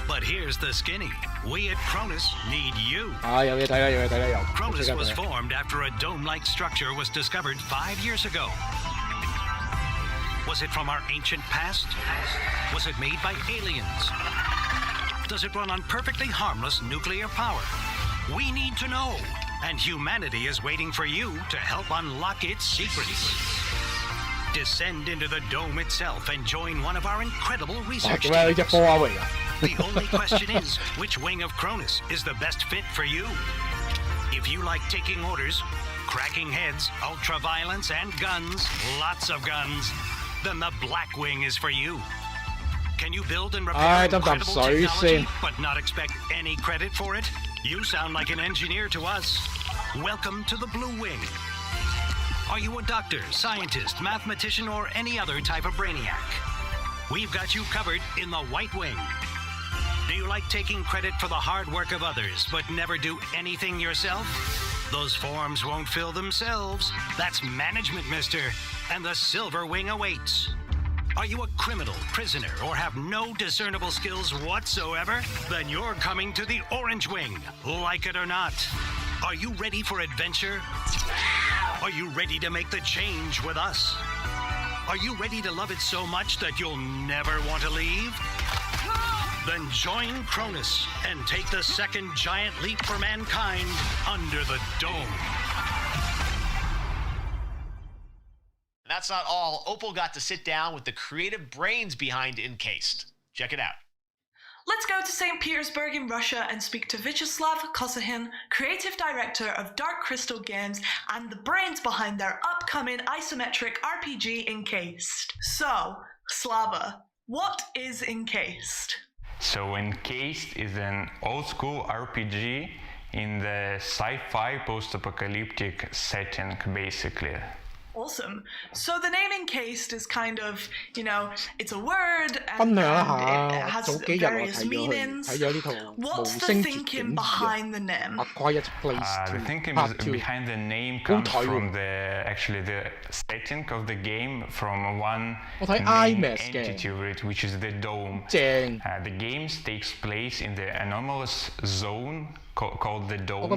But here's the skinny. We at Cronus need you. Cronus was formed after a dome-like structure was discovered 5 years ago. Was it from our ancient past? Was it made by aliens? Does it run on perfectly harmless nuclear power? We need to know, and humanity is waiting for you to help unlock its secrets. Descend into the dome itself and join one of our incredible research teams. The only question is, which wing of Cronus is the best fit for you? If you like taking orders, cracking heads, ultra-violence, and guns, lots of guns, then the Black Wing is for you. Can you build and repair incredible technology, but not expect any credit for it? You sound like an engineer to us. Welcome to the Blue Wing. Are you a doctor, scientist, mathematician, or any other type of brainiac? We've got you covered in the White Wing. Do you like taking credit for the hard work of others, but never do anything yourself? Those forms won't fill themselves. That's management, mister. And the Silver Wing awaits. Are you a criminal, prisoner, or have no discernible skills whatsoever? Then you're coming to the Orange Wing, like it or not. Are you ready for adventure? Are you ready to make the change with us? Are you ready to love it so much that you'll never want to leave? Then join Cronus and take the second giant leap for mankind under the dome. That's not all. Opal got to sit down with the creative brains behind Encased. Check it out. Let's go to St. Petersburg in Russia and speak to Vyacheslav Kosahin, creative director of Dark Crystal Games and the brains behind their upcoming isometric RPG Encased. So, Slava, what is Encased? So Encased is an old-school RPG in the sci-fi post-apocalyptic setting, basically. Awesome. So the name Encased is kind of, it's a word and it has various meanings. What's the thinking behind the name? The thinking behind the name comes from the setting of the game, from one main entity of it, which is the dome. The game takes place in the anomalous zone called the dome,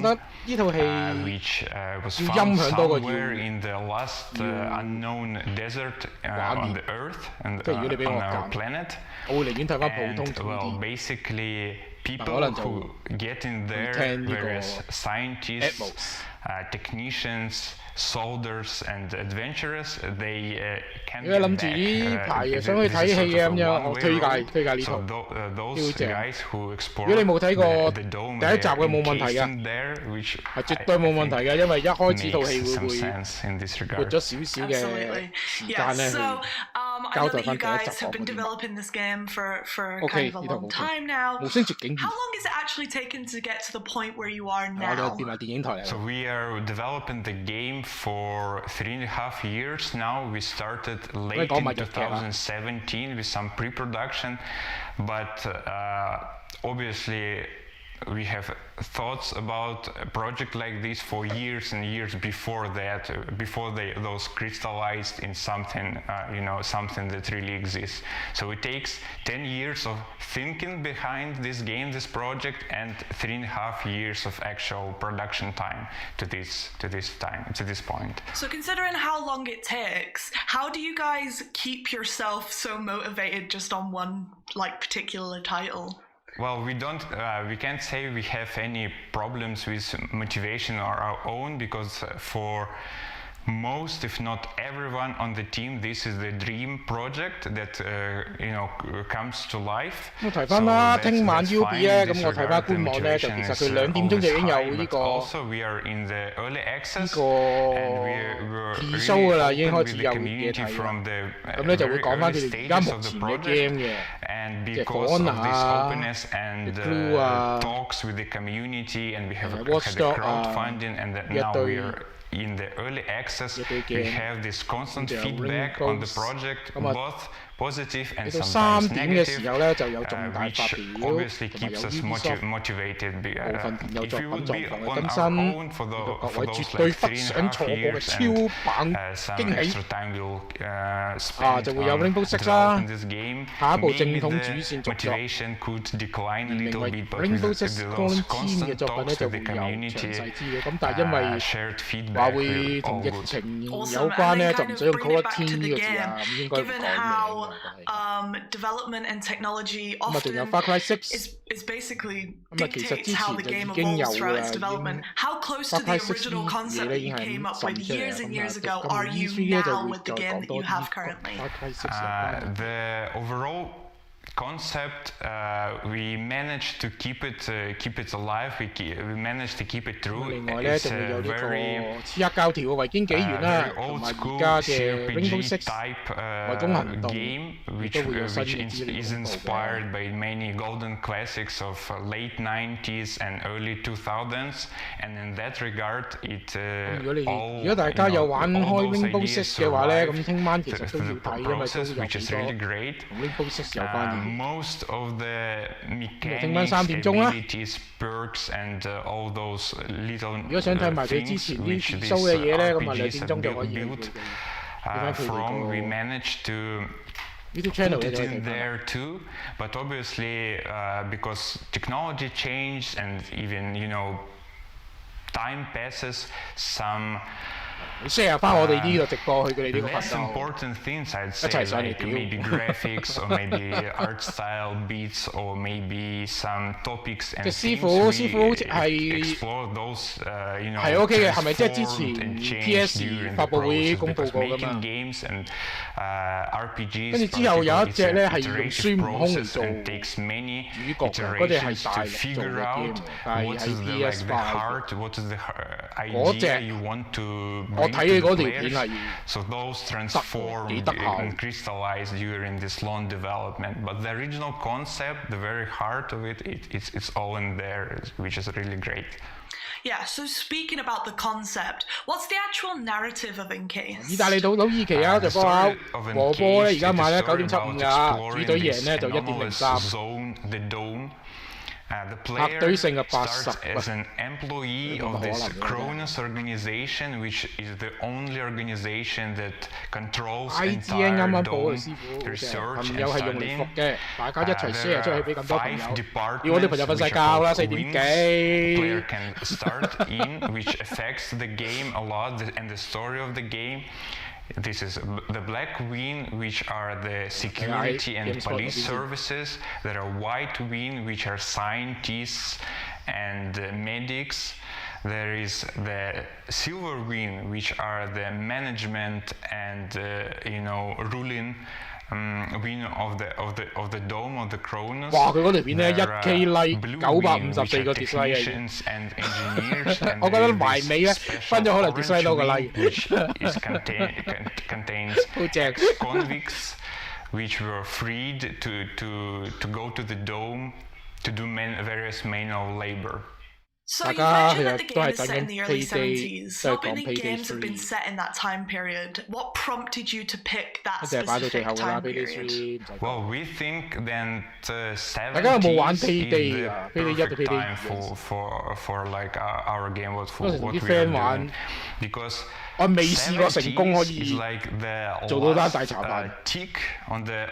which was found somewhere in the last unknown desert on the Earth and on our planet. And, well, basically, people who get in there, various scientists, technicians, soldiers and adventurers, they can get back with so those guys who explore the dome, they are encased in there, which I think makes some sense in this regard. Absolutely. Yeah, so I know that you guys have been developing this game for kind of a long time now. How long has it actually taken to get to the point where you are now? So we are developing the game for 3.5 years now. We started late in 2017 with some pre-production, but obviously we have thoughts about a project like this for years and years before that, before those crystallized in something, something that really exists. So it takes 10 years of thinking behind this game, this project, and 3.5 years of actual production time to this point. So considering how long it takes, how do you guys keep yourself so motivated just on one particular title? Well, we can't say we have any problems with motivation on our own, because for most, if not everyone on the team, this is the dream project that comes to life. 咁睇翻啦，聽晚 UB 咧，咁我睇翻官網咧，就其實佢2點鐘就已經有呢個 pre-show 噶啦，已經開始有嘢睇啦。咁咧就會講翻佢哋而家目前嘅 game 嘅，即係講啊、The Clue 啊、Watchdog 啊，一堆。In the early access, we have this constant feedback on the project, both positive and sometimes negative, which obviously keeps us motivated. If we would be on our own for those 3.5 years, some extra time we'll spend developing this game, maybe the motivation could decline a little bit, but with those constant talks with the community, shared feedback, 話會同疫情有關咧，就唔使用 COVID-19 呢個字啊，咁應該唔改名。Development and technology often is basically dictates how the game evolves throughout its development. How close to the original concept that you came up with years and years ago are you now with the game that you have currently? The overall concept, we managed to keep it alive. We managed to keep it true. 另外咧，仲會有呢個刺客教條嘅維京紀元啦，同埋而家嘅 Rainbow Six 圍攻行動，亦都會有新嘅資料。 is inspired by many golden classics of late 90s and early 2000s, and in that regard, it 如果大家有玩開 Rainbow Six 嘅話咧，咁聽晚其實都要睇，因為都有好多同 Rainbow Six 有關嘅。 Most of the mechanics, abilities, perks, and all those little things which these RPGs have been built from, we managed to put it in there too. But obviously, because technology changed and even time passes, some share 翻我哋呢個直播去佢哋呢個頻道。 Less important things I'd say, like maybe graphics or maybe art style beats or maybe some topics and themes. 師傅係 explore those, 係 OK 嘅，係咪即係之前 PS 發佈會公佈過㗎嘛？ games and RPGs. 跟住之後有一隻咧係用孫悟空嚟做主角嘅，嗰隻係大陸做嘅 game， 但係喺 PS5 嗰隻。 我睇嘅嗰條片係 so those transformed and crystallized during this long development. But the original concept, the very heart of it, it's all in there, which is really great. Yeah, so speaking about the concept, what's the actual narrative of Encased? 意大利島2期啊，就波和波咧，而家買咧9.75㗎，主隊贏咧就1.03。 The player starts as an employee of this Cronus organization, which is the only organization that controls entire dome research and studying. There are 5 departments which player can start in, which affects the game a lot and the story of the game. This is the black wing, which are the security and police services. There are white wing, which are scientists and medics. There is the silver wing, which are the management and ruling wing of the dome of the Kronos. 哇！佢嗰條片咧1K like 954個 dislike 啊！我覺得埋尾咧分咗可能 dislike 多個 like。contains convicts which were freed to go to the dome to do various manual labor. So you mentioned that the game is set in the early 70s. Not many games have been set in that time period. What prompted you to pick that specific time period? Well, we think that 大家有冇玩 PayDay 啊？PayDay 1到 PayDay 2 for like our game what we are doing because 我未試過成功可以做到單大茶飯。Tick on the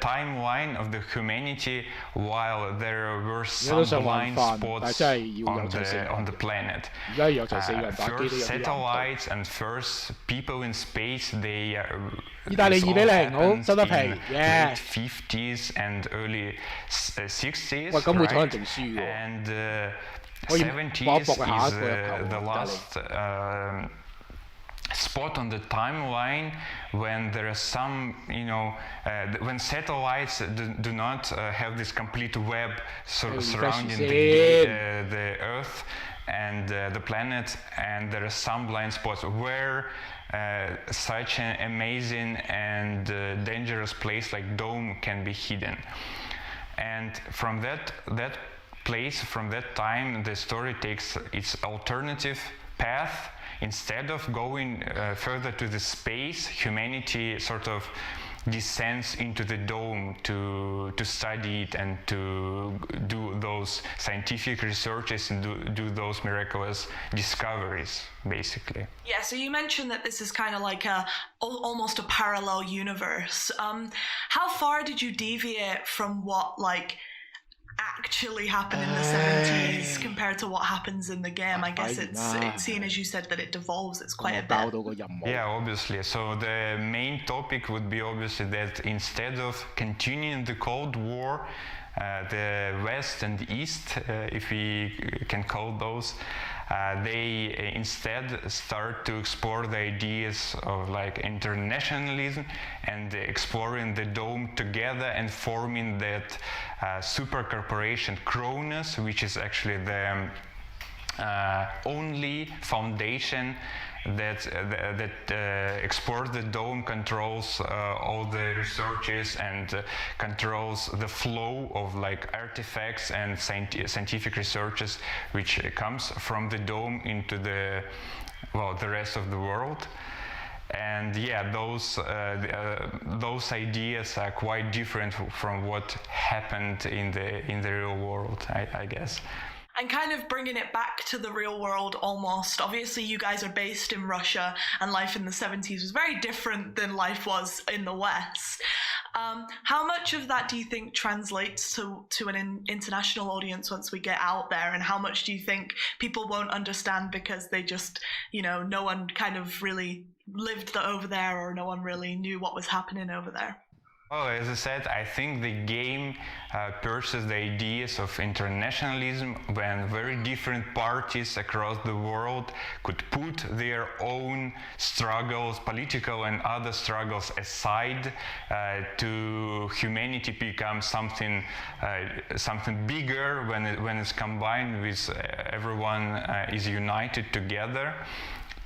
timeline of the humanity while there were some blind spots on the planet. First satellites and first people in space, they 意大利2-0，好收得皮 ，late 50s and early 60s. 喂，咁會可能仲輸喎。And 70s is the last spot on the timeline when there are some, when satellites do not have this complete web surrounding the Earth and the planet, and there are some blind spots where such an amazing and dangerous place like Dome can be hidden. And from that place, from that time, the story takes its alternative path. Instead of going further to the space, humanity sort of descends into the dome to study it and to do those scientific researches and do those miraculous discoveries, basically. Yeah, so you mentioned that this is kind of like almost a parallel universe. How far did you deviate from what actually happened in the 70s compared to what happens in the game? I guess it's seen, as you said, that it devolves. It's quite a bit. Yeah, obviously. So the main topic would be obviously that instead of continuing the Cold War, the West and the East, if we can call those, they instead start to explore the ideas of internationalism and exploring the dome together and forming that super corporation Kronos, which is actually the only foundation that explores the dome, controls all the researches and controls the flow of artifacts and scientific researches which comes from the dome into the rest of the world. And yeah, those ideas are quite different from what happened in the real world, I guess. And kind of bringing it back to the real world almost. Obviously, you guys are based in Russia, and life in the 70s was very different than life was in the West. How much of that do you think translates to an international audience once we get out there? And how much do you think people won't understand because they just, no one kind of really lived over there, or no one really knew what was happening over there? Well, as I said, I think the game pursues the ideas of internationalism when very different parties across the world could put their own struggles, political and other struggles aside to humanity become something bigger when it's combined with everyone is united together.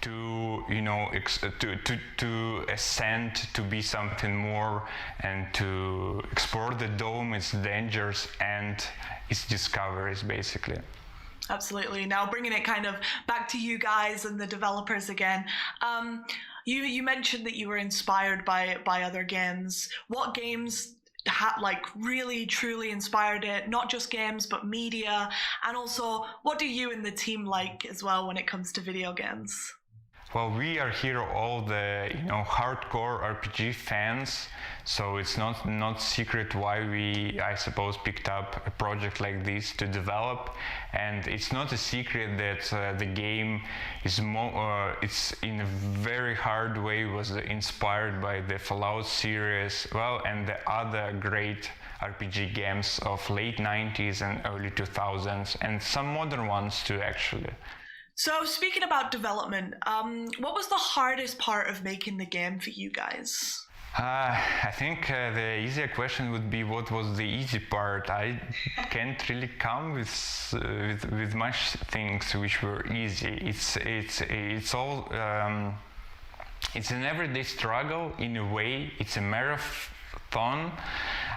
To ascend to be something more and to explore the dome, its dangers and its discoveries, basically. Absolutely. Now bringing it kind of back to you guys and the developers again. You mentioned that you were inspired by other games. What games really truly inspired it? Not just games, but media, and also what do you and the team like as well when it comes to video games? Well, we are here all the hardcore RPG fans, so it's not secret why we, I suppose, picked up a project like this to develop, and it's not a secret that the game is it's in a very hard way was inspired by the Fallout series, well, and the other great RPG games of late 90s and early 2000s, and some modern ones too, actually. So speaking about development, what was the hardest part of making the game for you guys? I think the easier question would be what was the easy part. I can't really come with much things which were easy. It's all it's an everyday struggle in a way. It's a marathon,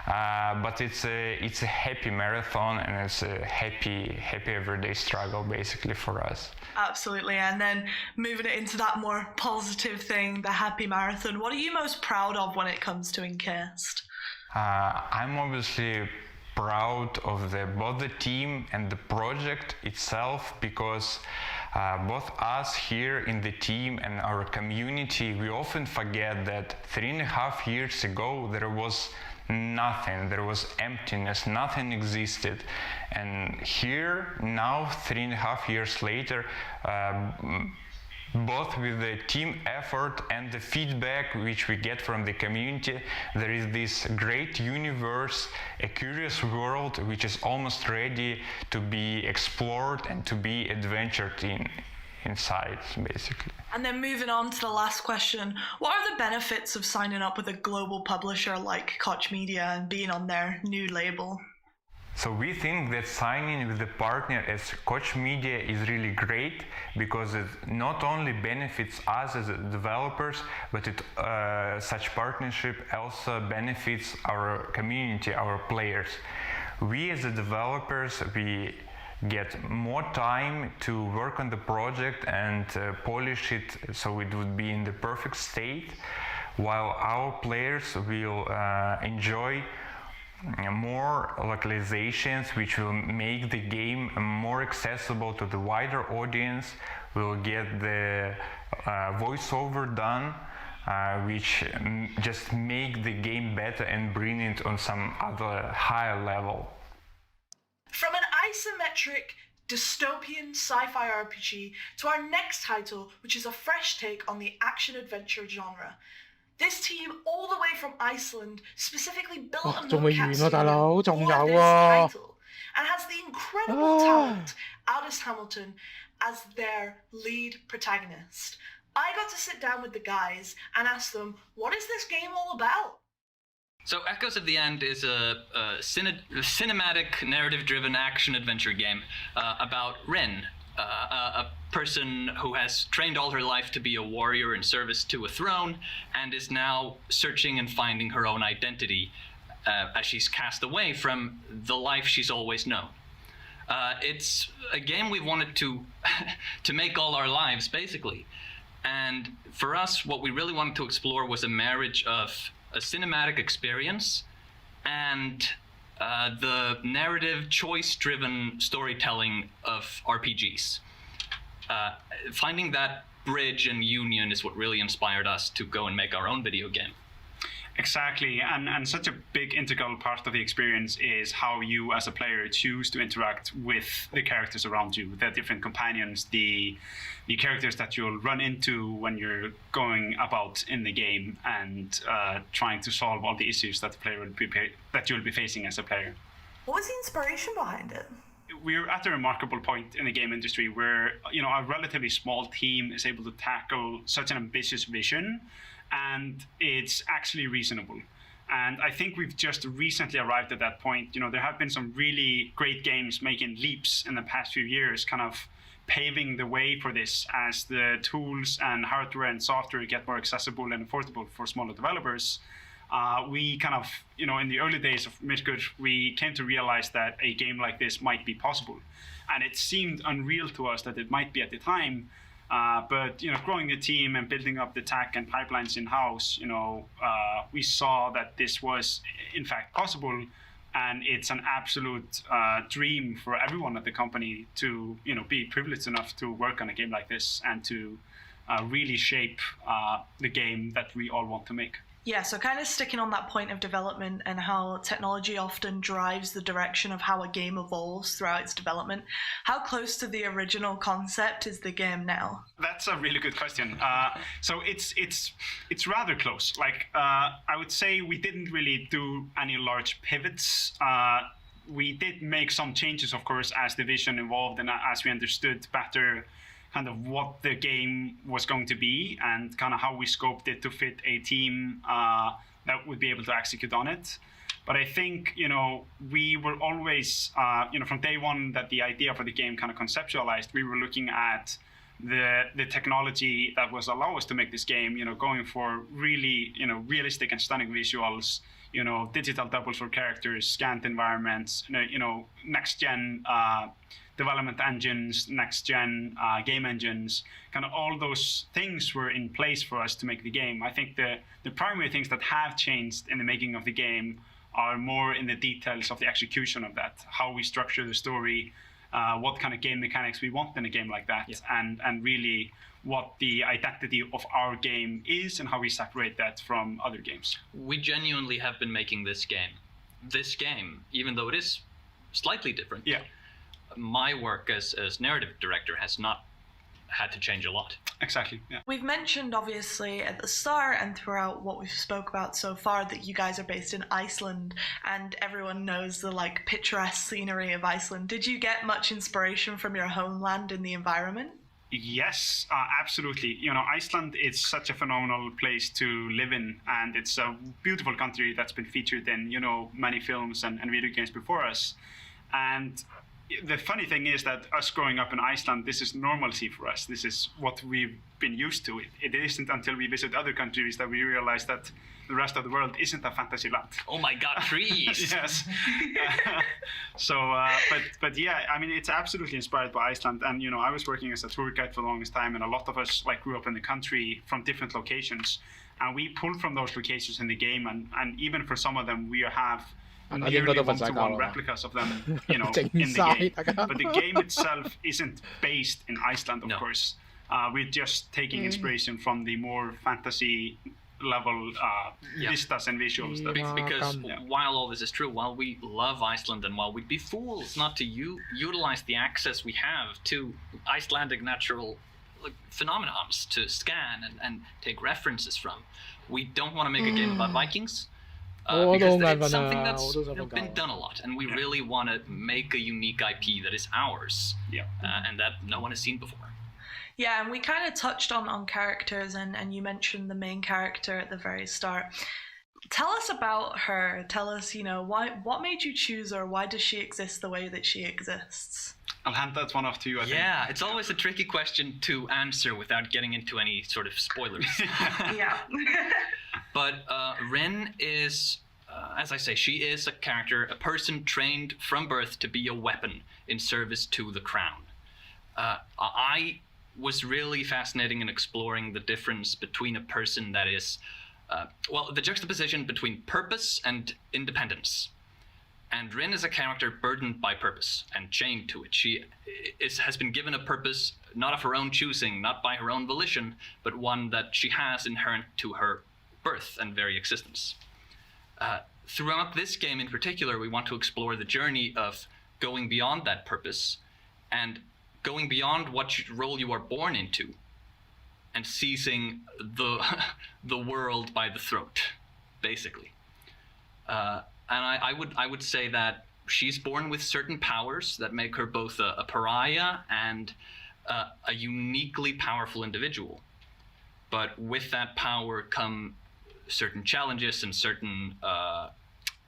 but it's a happy marathon, and it's a happy everyday struggle basically for us. Absolutely. And then moving it into that more positive thing, the happy marathon, what are you most proud of when it comes to Incast? I'm obviously proud of both the team and the project itself, because both us here in the team and our community, we often forget that 3.5 years ago there was nothing, there was emptiness, nothing existed, and here now 3.5 years later, both with the team effort and the feedback which we get from the community, there is this great universe, a curious world which is almost ready to be explored and to be adventured inside, basically. And then moving on to the last question, what are the benefits of signing up with a global publisher like Koch Media and being on their new label? So we think that signing with a partner as Koch Media is really great, because it not only benefits us as developers, but such partnership also benefits our community, our players. We as developers, we get more time to work on the project and polish it so it would be in the perfect state, while our players will enjoy more localizations which will make the game more accessible to the wider audience. We'll get the voiceover done, which just make the game better and bring it on some other higher level. From an isometric dystopian sci-fi RPG to our next title, which is a fresh take on the action-adventure genre. This team, all the way from Iceland, specifically built a mocap studio for this title, and has the incredible talent Aldous Hamilton as their lead protagonist. I got to sit down with the guys and ask them, what is this game all about? So Echoes of the End is a cinematic, narrative-driven action-adventure game about Rin, a person who has trained all her life to be a warrior in service to a throne, and is now searching and finding her own identity as she's cast away from the life she's always known. It's a game we wanted to make all our lives, basically. And for us, what we really wanted to explore was a marriage of a cinematic experience and the narrative, choice-driven storytelling of RPGs. Finding that bridge and union is what really inspired us to go and make our own video game. Exactly, and such a big integral part of the experience is how you as a player choose to interact with the characters around you, the different companions, the characters that you'll run into when you're going about in the game and trying to solve all the issues that the player that you'll be facing as a player. What was the inspiration behind it? We're at a remarkable point in the game industry where, a relatively small team is able to tackle such an ambitious vision, and it's actually reasonable. And I think we've just recently arrived at that point. There have been some really great games making leaps in the past few years, kind of paving the way for this as the tools and hardware and software get more accessible and affordable for smaller developers. We kind of, in the early days of Midgard, we came to realize that a game like this might be possible. And it seemed unreal to us that it might be at the time. But growing the team and building up the tech and pipelines in-house, we saw that this was in fact possible, and it's an absolute dream for everyone at the company to be privileged enough to work on a game like this and to really shape the game that we all want to make. Yeah, so kind of sticking on that point of development and how technology often drives the direction of how a game evolves throughout its development. How close to the original concept is the game now? That's a really good question. So it's rather close. Like I would say we didn't really do any large pivots. We did make some changes, of course, as the vision evolved and as we understood better kind of what the game was going to be and kind of how we scoped it to fit a team that would be able to execute on it. But I think, we were always, from day one that the idea for the game kind of conceptualized, we were looking at the technology that was allow us to make this game, going for really, realistic and stunning visuals, digital doubles for characters, scanned environments, next-gen development engines, next-gen game engines, kind of all those things were in place for us to make the game. I think the primary things that have changed in the making of the game are more in the details of the execution of that, how we structure the story, what kind of game mechanics we want in a game like that, and really what the identity of our game is and how we separate that from other games. We genuinely have been making this game. This game, even though it is slightly different, my work as narrative director has not had to change a lot. Exactly, yeah. We've mentioned, obviously, at the start and throughout what we've spoke about so far that you guys are based in Iceland and everyone knows the, picturesque scenery of Iceland. Did you get much inspiration from your homeland in the environment? Yes, absolutely. Iceland is such a phenomenal place to live in, and it's a beautiful country that's been featured in, many films and video games before us. And the funny thing is that us growing up in Iceland, this is normalcy for us. This is what we've been used to. It isn't until we visit other countries that we realize that the rest of the world isn't a fantasy land. Oh my God, trees! Yes. But yeah, I mean, it's absolutely inspired by Iceland. And, I was working as a tour guide for the longest time, and a lot of us grew up in the country from different locations. And we pulled from those locations in the game, and even for some of them, we have nearly one-to-one replicas of them, in the game. But the game itself isn't based in Iceland, of course. We're just taking inspiration from the more fantasy level vistas and visuals. Because while all this is true, while we love Iceland and while we'd be fools not to utilize the access we have to Icelandic natural phenomenons to scan and take references from, we don't want to make a game about Vikings. Because it's something that's been done a lot, and we really want to make a unique IP that is ours, and that no one has seen before. Yeah, and we kind of touched on characters, and you mentioned the main character at the very start. Tell us about her. Tell us, what made you choose her? Why does she exist the way that she exists? I'll hand that one off to you, I think. Yeah, it's always a tricky question to answer without getting into any sort of spoilers. Yeah. But Rin is, as I say, she is a character, a person trained from birth to be a weapon in service to the crown. I was really fascinating in exploring the difference between a person that is, the juxtaposition between purpose and independence. And Rin is a character burdened by purpose and chained to it. She has been given a purpose, not of her own choosing, not by her own volition, but one that she has inherent to her birth and very existence. Throughout this game in particular, we want to explore the journey of going beyond that purpose and going beyond what role you are born into and seizing the world by the throat, basically. And I would say that she's born with certain powers that make her both a pariah and a uniquely powerful individual. But with that power come certain challenges and certain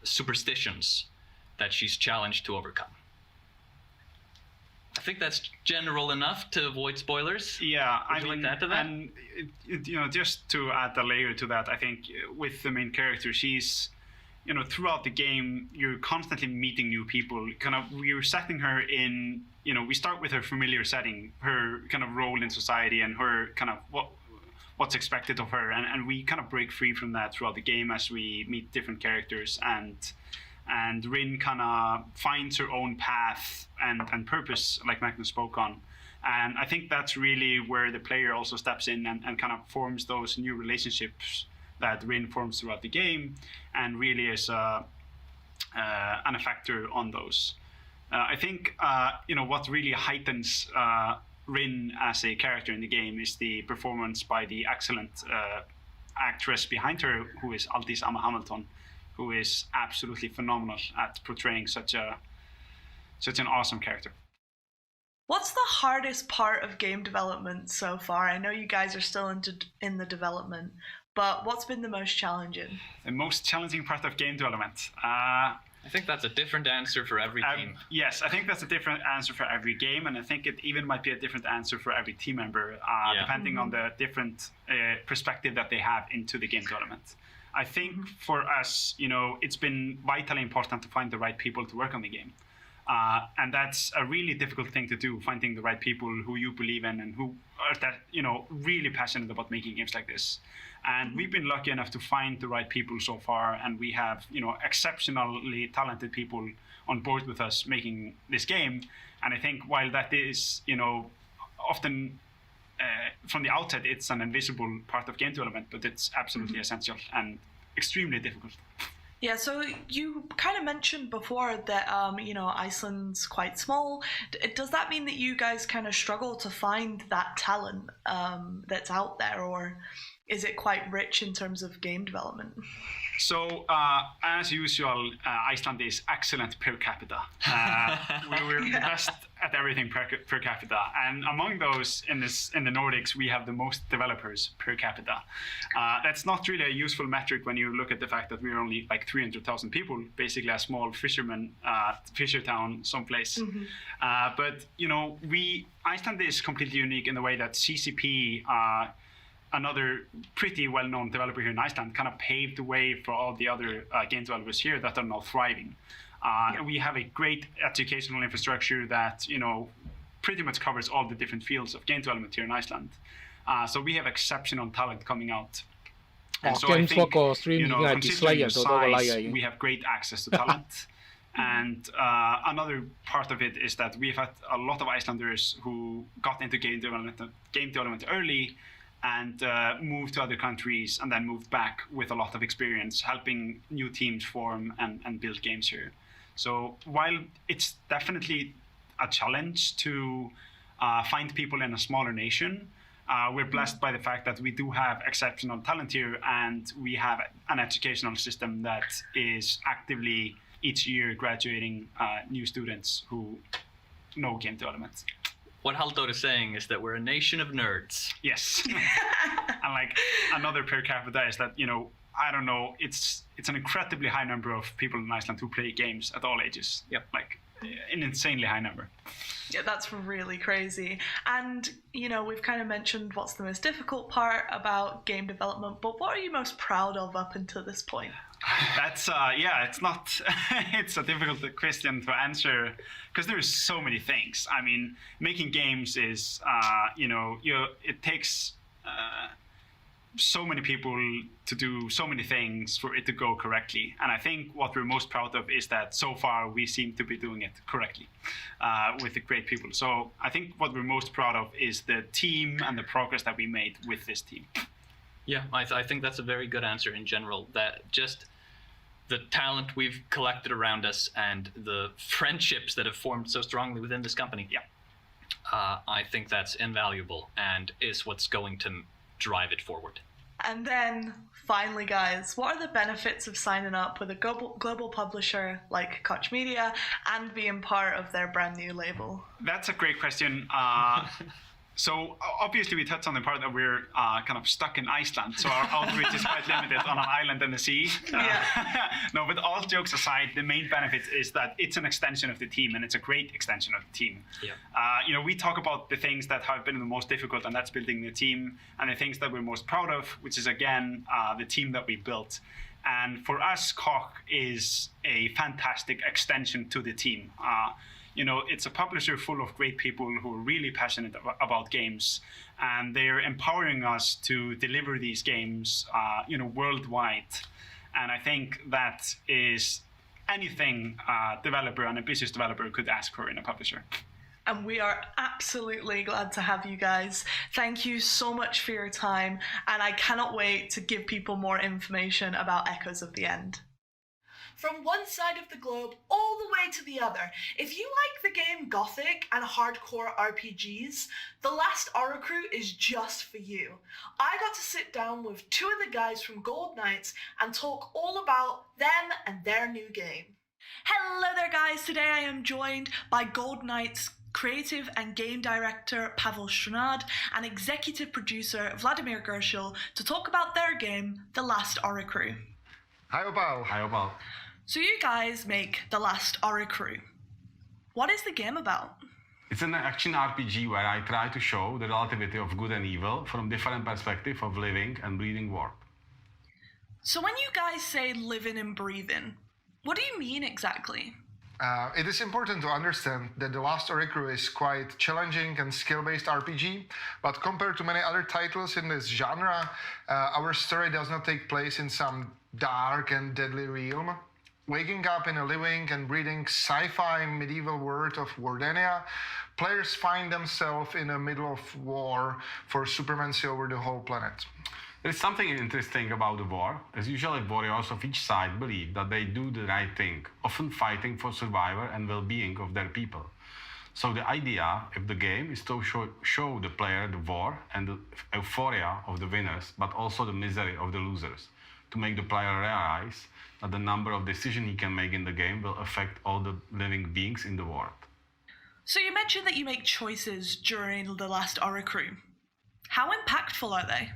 superstitions that she's challenged to overcome. I think that's general enough to avoid spoilers. Yeah, Would you like to add to that? And just to add a layer to that, I think with the main character, she's, throughout the game, you're constantly meeting new people. We're setting her in, we start with her familiar setting, her kind of role in society, and her kind of what's expected of her, and we kind of break free from that throughout the game as we meet different characters, and Rin kind of finds her own path and purpose, like Magnus spoke on. And I think that's really where the player also steps in and kind of forms those new relationships that Rin forms throughout the game, and really is an effector on those. I think what really heightens Rin as a character in the game is the performance by the excellent actress behind her, who is Aldís Amma Hamilton, who is absolutely phenomenal at portraying such an awesome character. What's the hardest part of game development so far? I know you guys are still in the development, but what's been the most challenging? The most challenging part of game development? I think that's a different answer for every team. Yes, I think that's a different answer for every game, and I think it even might be a different answer for every team member, depending on the different perspective that they have into the game development. I think for us, it's been vitally important to find the right people to work on the game. And that's a really difficult thing to do, finding the right people who you believe in and who are really passionate about making games like this. And we've been lucky enough to find the right people so far, and we have exceptionally talented people on board with us making this game. And I think while that is often from the outset it's an invisible part of game development, but it's absolutely essential and extremely difficult. Yeah, so you kind of mentioned before that, Iceland's quite small. Does that mean that you guys kind of struggle to find that talent that's out there, or is it quite rich in terms of game development? So, as usual, Iceland is excellent per capita. We're the best at everything per capita. And among those in the Nordics, we have the most developers per capita. That's not really a useful metric when you look at the fact that we're only like 300,000 people, basically a small fisher town someplace. But, Iceland is completely unique in the way that CCP, another pretty well-known developer here in Iceland, kind of paved the way for all the other game developers here that are now thriving. We have a great educational infrastructure that pretty much covers all the different fields of game development here in Iceland. So we have exceptional talent coming out. And so I think, considering size, we have great access to talent. And another part of it is that we've had a lot of Icelanders who got into game development early, and moved to other countries and then moved back with a lot of experience helping new teams form and build games here. So while it's definitely a challenge to find people in a smaller nation, we're blessed by the fact that we do have exceptional talent here, and we have an educational system that is actively each year graduating new students who know game development. What Halldór is saying is that we're a nation of nerds. Yes. And like another per capita is that, I don't know, it's an incredibly high number of people in Iceland who play games at all ages. Yep. Like an insanely high number. Yeah, that's really crazy. And, we've kind of mentioned what's the most difficult part about game development, but what are you most proud of up until this point? That's, it's not, it's a difficult question to answer because there's so many things. I mean, making games is, it takes so many people to do so many things for it to go correctly. And I think what we're most proud of is that so far we seem to be doing it correctly with the great people. So I think what we're most proud of is the team and the progress that we made with this team. Yeah, I think that's a very good answer in general, that just the talent we've collected around us and the friendships that have formed so strongly within this company. Yeah. I think that's invaluable and is what's going to drive it forward. And then, finally, guys, what are the benefits of signing up with a global publisher like Koch Media and being part of their brand new label? That's a great question. So obviously we touched on the part that we're kind of stuck in Iceland, so our outreach is quite limited on an island in the sea. No, but all jokes aside, the main benefit is that it's an extension of the team, and it's a great extension of the team. Yeah. We talk about the things that have been the most difficult, and that's building the team, and the things that we're most proud of, which is again the team that we built. And for us, Koch is a fantastic extension to the team. It's a publisher full of great people who are really passionate about games, and they're empowering us to deliver these games, worldwide. And I think that is anything a developer, an ambitious developer, could ask for in a publisher. and we are absolutely glad to have you guys. Thank you so much for your time, and I cannot wait to give people more information about Echoes of the End. From one side of the globe all the way to the other, if you like the game Gothic and hardcore RPGs, The Last Oricru is just for you. I got to sit down with two of the guys from Gold Knights and talk all about them and their new game. Hello there guys, today I am joined by Gold Knights creative and game director Pavel Strnad and executive producer Vladimir Gershel to talk about their game, The Last Oricru. Hi Opal. Hi Opal. So you guys make The Last Oricru. What is the game about? It's an action RPG where I try to show the relativity of good and evil from different perspectives of living and breathing world. So when you guys say living and breathing, what do you mean exactly? It is important to understand that The Last Oricru is quite challenging and skill-based RPG, but compared to many other titles in this genre, our story does not take place in some dark and deadly realm. Waking up in a living and breathing sci-fi medieval world of Wardenia, players find themselves in the middle of war for supremacy over the whole planet. There is something interesting about the war, as usually warriors of each side believe that they do the right thing, often fighting for survival and well-being of their people. So the idea of the game is to show the player the war and the euphoria of the winners, but also the misery of the losers, to make the player realize that the number of decisions he can make in the game will affect all the living beings in the world. So you mentioned that you make choices during The Last Oricru. How impactful are they?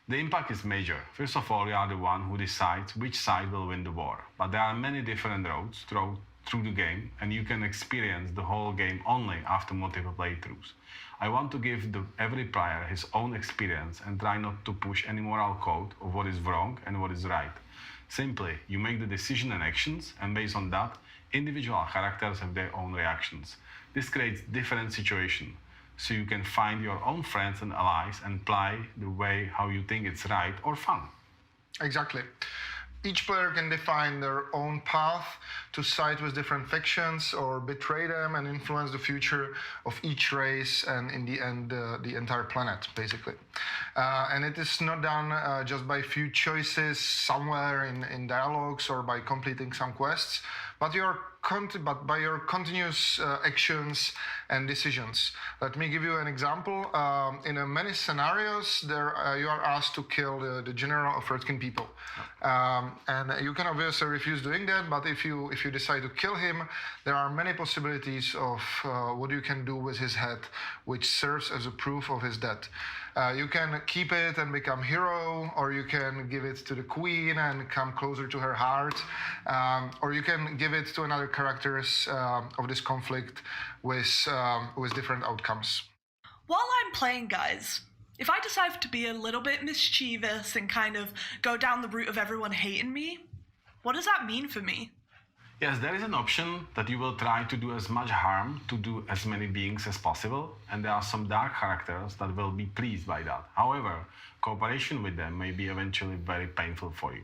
The impact is major. First of all, you are the one who decides which side will win the war. But there are many different roads through the game, and you can experience the whole game only after multiple playthroughs. I want to give every player his own experience and try not to push any moral code of what is wrong and what is right. Simply, you make the decision and actions, and based on that, individual characters have their own reactions. This creates different situations, so you can find your own friends and allies and play the way how you think it's right or fun. Exactly. Each player can define their own path to side with different factions or betray them and influence the future of each race and in the end the entire planet, basically. And it is not done just by few choices somewhere in dialogues or by completing some quests, but by your continuous actions and decisions. Let me give you an example. In many scenarios, you are asked to kill the general of Redkin people. And you can obviously refuse doing that, but if you decide to kill him, there are many possibilities of what you can do with his head, which serves as a proof of his death. You can keep it and become hero, or you can give it to the queen and come closer to her heart, or you can give it to another characters of this conflict with different outcomes. While I'm playing, guys, if I decide to be a little bit mischievous and kind of go down the route of everyone hating me, what does that mean for me? Yes, there is an option that you will try to do as much harm to do as many beings as possible, and there are some dark characters that will be pleased by that. However, cooperation with them may be eventually very painful for you.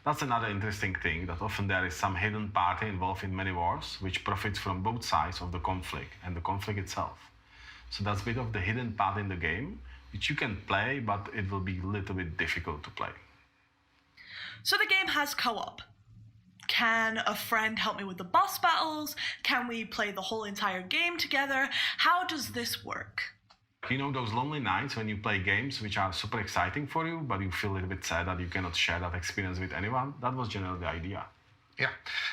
That's another interesting thing, that often there is some hidden party involved in many wars, which profits from both sides of the conflict and the conflict itself. So that's a bit of the hidden part in the game, which you can play, but it will be a little bit difficult to play. So the game has co-op. Can a friend help me with the boss battles? Can we play the whole entire game together? How does this work? You know those lonely nights when you play games which are super exciting for you, but you feel a little bit sad that you cannot share that experience with anyone? That was generally the idea. Yeah,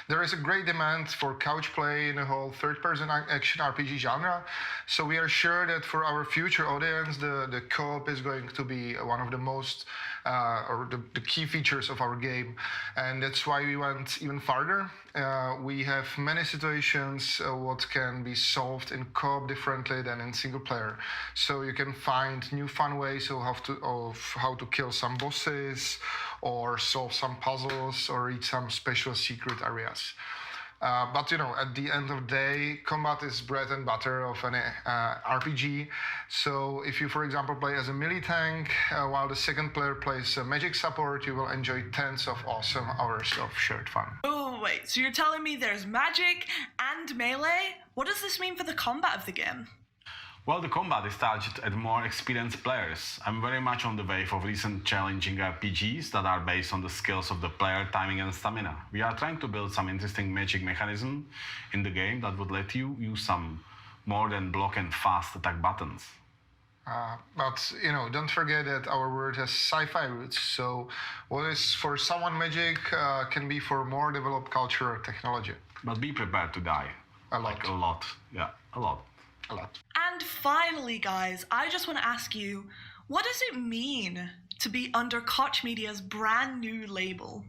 there is a great demand for couch play in the whole third-person action RPG genre. So we are sure that for our future audience, the co-op is going to be one of the most, or the key features of our game. And that's why we went even farther. We have many situations what can be solved in co-op differently than in single player. So you can find new fun ways of how to kill some bosses, or solve some puzzles, or reach some special secret areas. But you know, at the end of the day, combat is bread and butter of an RPG. So if you, for example, play as a melee tank, while the second player plays a magic support, you will enjoy tens of awesome hours of shared fun. Oh, wait, so you're telling me there's magic and melee, What does this mean for the combat of the game? Well, the combat is targeted at more experienced players. I'm very much on the wave of recent challenging RPGs that are based on the skills of the player, timing and stamina. We are trying to build some interesting magic mechanism in the game that would let you use some more than block and fast attack buttons. But, don't forget that our world has sci-fi roots, so what is for someone magic can be for more developed culture or technology. But be prepared to die. A lot. Like a lot. Yeah, a lot. A lot. And finally, guys, I just want to ask you, what does it mean to be under Koch Media's brand new label?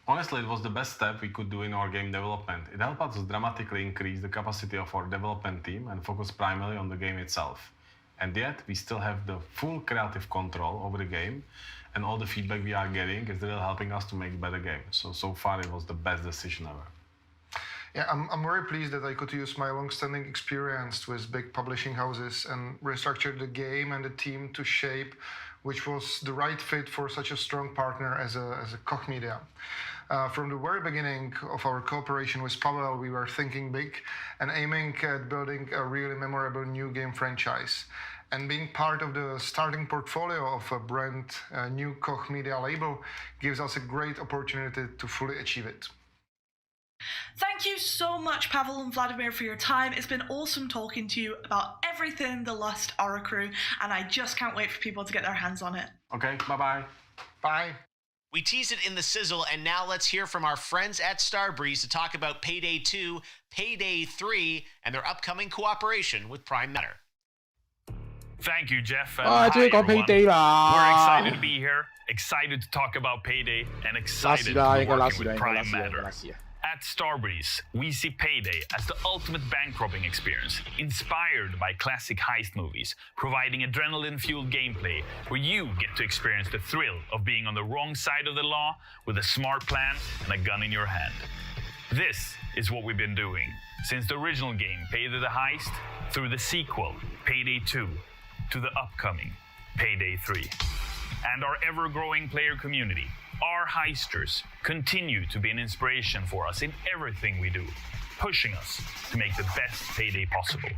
Honestly, it was the best step we could do in our game development. It helped us dramatically increase the capacity of our development team and focus primarily on the game itself. And yet, we still have the full creative control over the game, and all the feedback we are getting is really helping us to make a better game. So far, it was the best decision ever. Yeah, I'm very pleased that I could use my long-standing experience with big publishing houses and restructure the game and the team to shape which was the right fit for such a strong partner as a Koch Media. From the very beginning of our cooperation with Pavel, we were thinking big and aiming at building a really memorable new game franchise. And being part of the starting portfolio of a brand new Koch Media label gives us a great opportunity to fully achieve it. Thank you so much, Pavel and Vladimir, for your time. It's been awesome talking to you about everything the Lust Aura crew, and I just can't wait for people to get their hands on it. Okay, bye-bye. Bye. We teased it in the sizzle, and now let's hear from our friends at Starbreeze to talk about PayDay 2, PayDay 3, and their upcoming cooperation with Prime Matter. Thank you, Jeff. Hi, everyone. We're excited to be here, excited to talk about PayDay, and excited to work with Prime Matter. At Starbreeze, we see PayDay as the ultimate bank robbing experience, inspired by classic heist movies, providing adrenaline-fueled gameplay where you get to experience the thrill of being on the wrong side of the law with a smart plan and a gun in your hand. This is what we've been doing since the original game, PayDay the Heist, through the sequel, PayDay 2, to the upcoming PayDay 3. And our ever-growing player community, our heisters, continue to be an inspiration for us in everything we do, pushing us to make the best PayDay possible.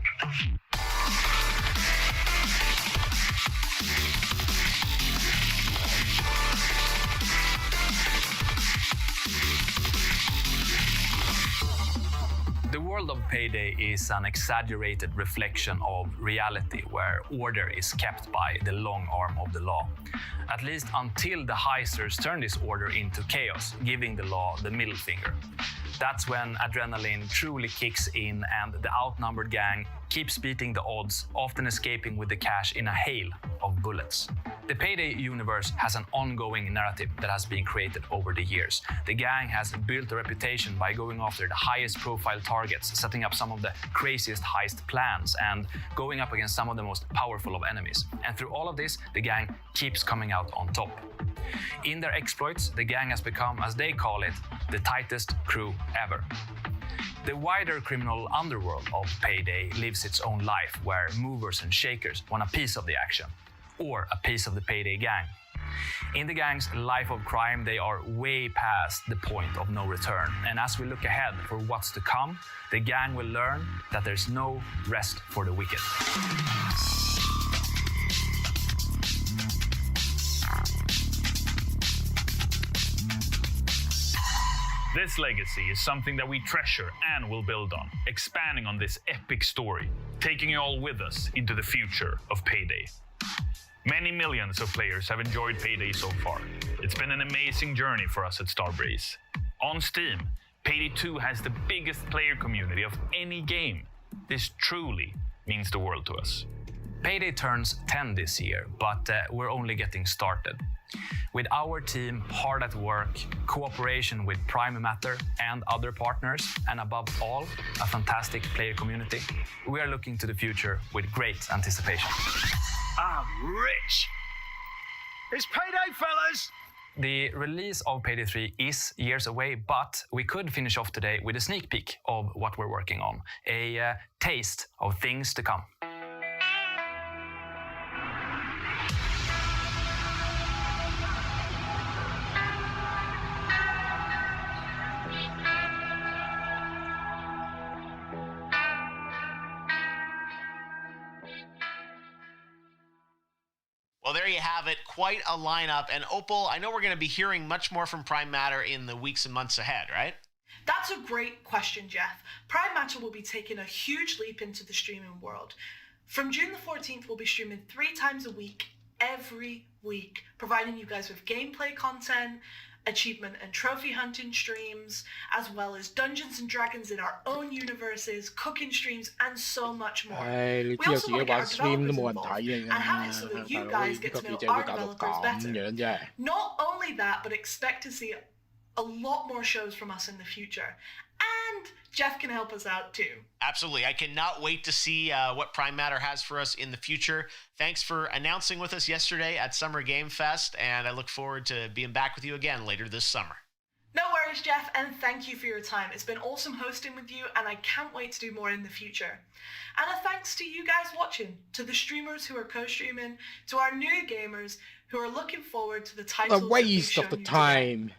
The world of PayDay is an exaggerated reflection of reality where order is kept by the long arm of the law. At least until the heisters turn this order into chaos, giving the law the middle finger. That's when adrenaline truly kicks in and the outnumbered gang keeps beating the odds, often escaping with the cash in a hail of bullets. The PayDay universe has an ongoing narrative that has been created over the years. The gang has built a reputation by going after the highest profile targets, setting up some of the craziest heist plans, and going up against some of the most powerful of enemies. And through all of this, the gang keeps coming out on top. In their exploits, the gang has become, as they call it, the tightest crew ever. The wider criminal underworld of PayDay lives its own life, where movers and shakers want a piece of the action, or a piece of the PayDay gang. In the gang's life of crime, they are way past the point of no return. And as we look ahead for what's to come, the gang will learn that there's no rest for the wicked. This legacy is something that we treasure and will build on, expanding on this epic story, taking you all with us into the future of PayDay. Many millions of players have enjoyed PayDay so far. It's been an amazing journey for us at Starbreeze. On Steam, PayDay 2 has the biggest player community of any game. This truly means the world to us. PayDay turns 10 this year, but we're only getting started. With our team hard at work, cooperation with Prime Matter and other partners, and above all, a fantastic player community, we are looking to the future with great anticipation. I'm rich! It's PayDay, fellas! The release of PayDay 3 is years away, but we could finish off today with a sneak peek of what we're working on, a taste of things to come. Well, there you have it. Quite a lineup. And Opal, I know we're going to be hearing much more from Prime Matter in the weeks and months ahead, right? That's a great question, Jeff. Prime Matter will be taking a huge leap into the streaming world. From June the 14th, we'll be streaming 3 times a week, every week, providing you guys with gameplay content, achievement and trophy hunting streams, as well as Dungeons and Dragons in our own universes, cooking streams, and so much more. We also want to get our developers involved and have it so that you guys get to know our developers better. Not only that, but expect to see a lot more shows from us in the future. And Jeff can help us out too. Absolutely. I cannot wait to see what Prime Matter has for us in the future. Thanks for announcing with us yesterday at Summer Game Fest, and I look forward to being back with you again later this summer. No worries, Jeff, and thank you for your time. It's been awesome hosting with you, and I can't wait to do more in the future. And a thanks to you guys watching, to the streamers who are co-streaming, to our new gamers who are looking forward to the titles a waste of the time.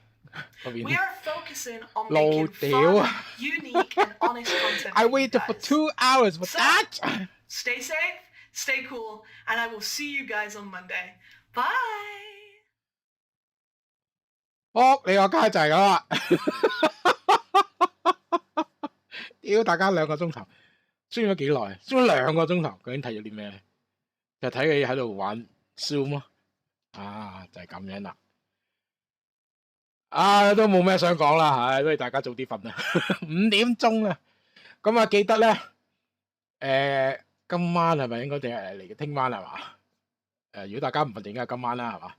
We are focusing on making fun, unique, and honest content. I waited for 2 hours for that. Stay safe, stay cool, and I will see you guys on Monday. Bye. 好，你個街就係咁啦。屌，大家2個鐘頭，宣咗幾耐？宣咗2個鐘頭，究竟睇咗啲咩咧？就睇佢喺度玩 Zoom 咯。啊，就係咁樣啦。啊，都冇咩想講啦，唉，不如大家早啲瞓啦，5點鐘啦。咁啊，記得咧，今晚係咪應該定係嚟嘅？聽晚係嘛？如果大家唔瞓，應該係今晚啦，係嘛？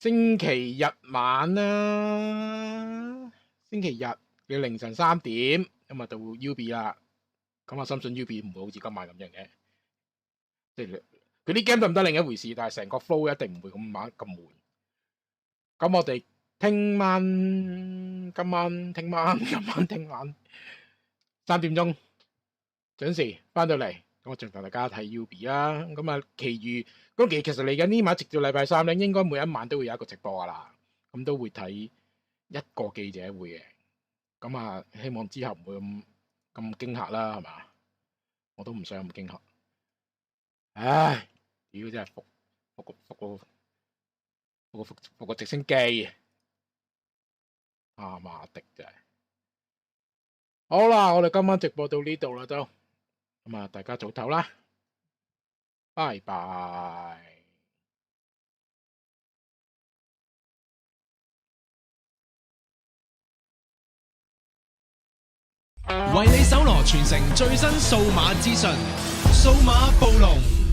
星期日晚啦，星期日嘅凌晨3點，咁啊到 UB 啦。咁啊，深信 UB 唔會好似今晚咁樣嘅，即係佢啲 game 得唔得另一回事，但係成個 flow 一定唔會咁悶。咁我哋聽晚3點鐘準時翻到嚟，咁我仲同大家睇 UB 啦。咁啊，其實嚟緊呢晚直到禮拜3咧，應該每一晚都會有一個直播噶啦。咁都會睇一個記者會嘅。咁啊，希望之後唔會咁驚嚇啦，係嘛？我都唔想咁驚嚇。唉，屌真係服個直升機啊！馬迪真係。好啦，我哋今晚直播到呢度啦都，咁啊大家早唞啦，拜拜。為你搜羅全城最新數碼資訊，數碼暴龍。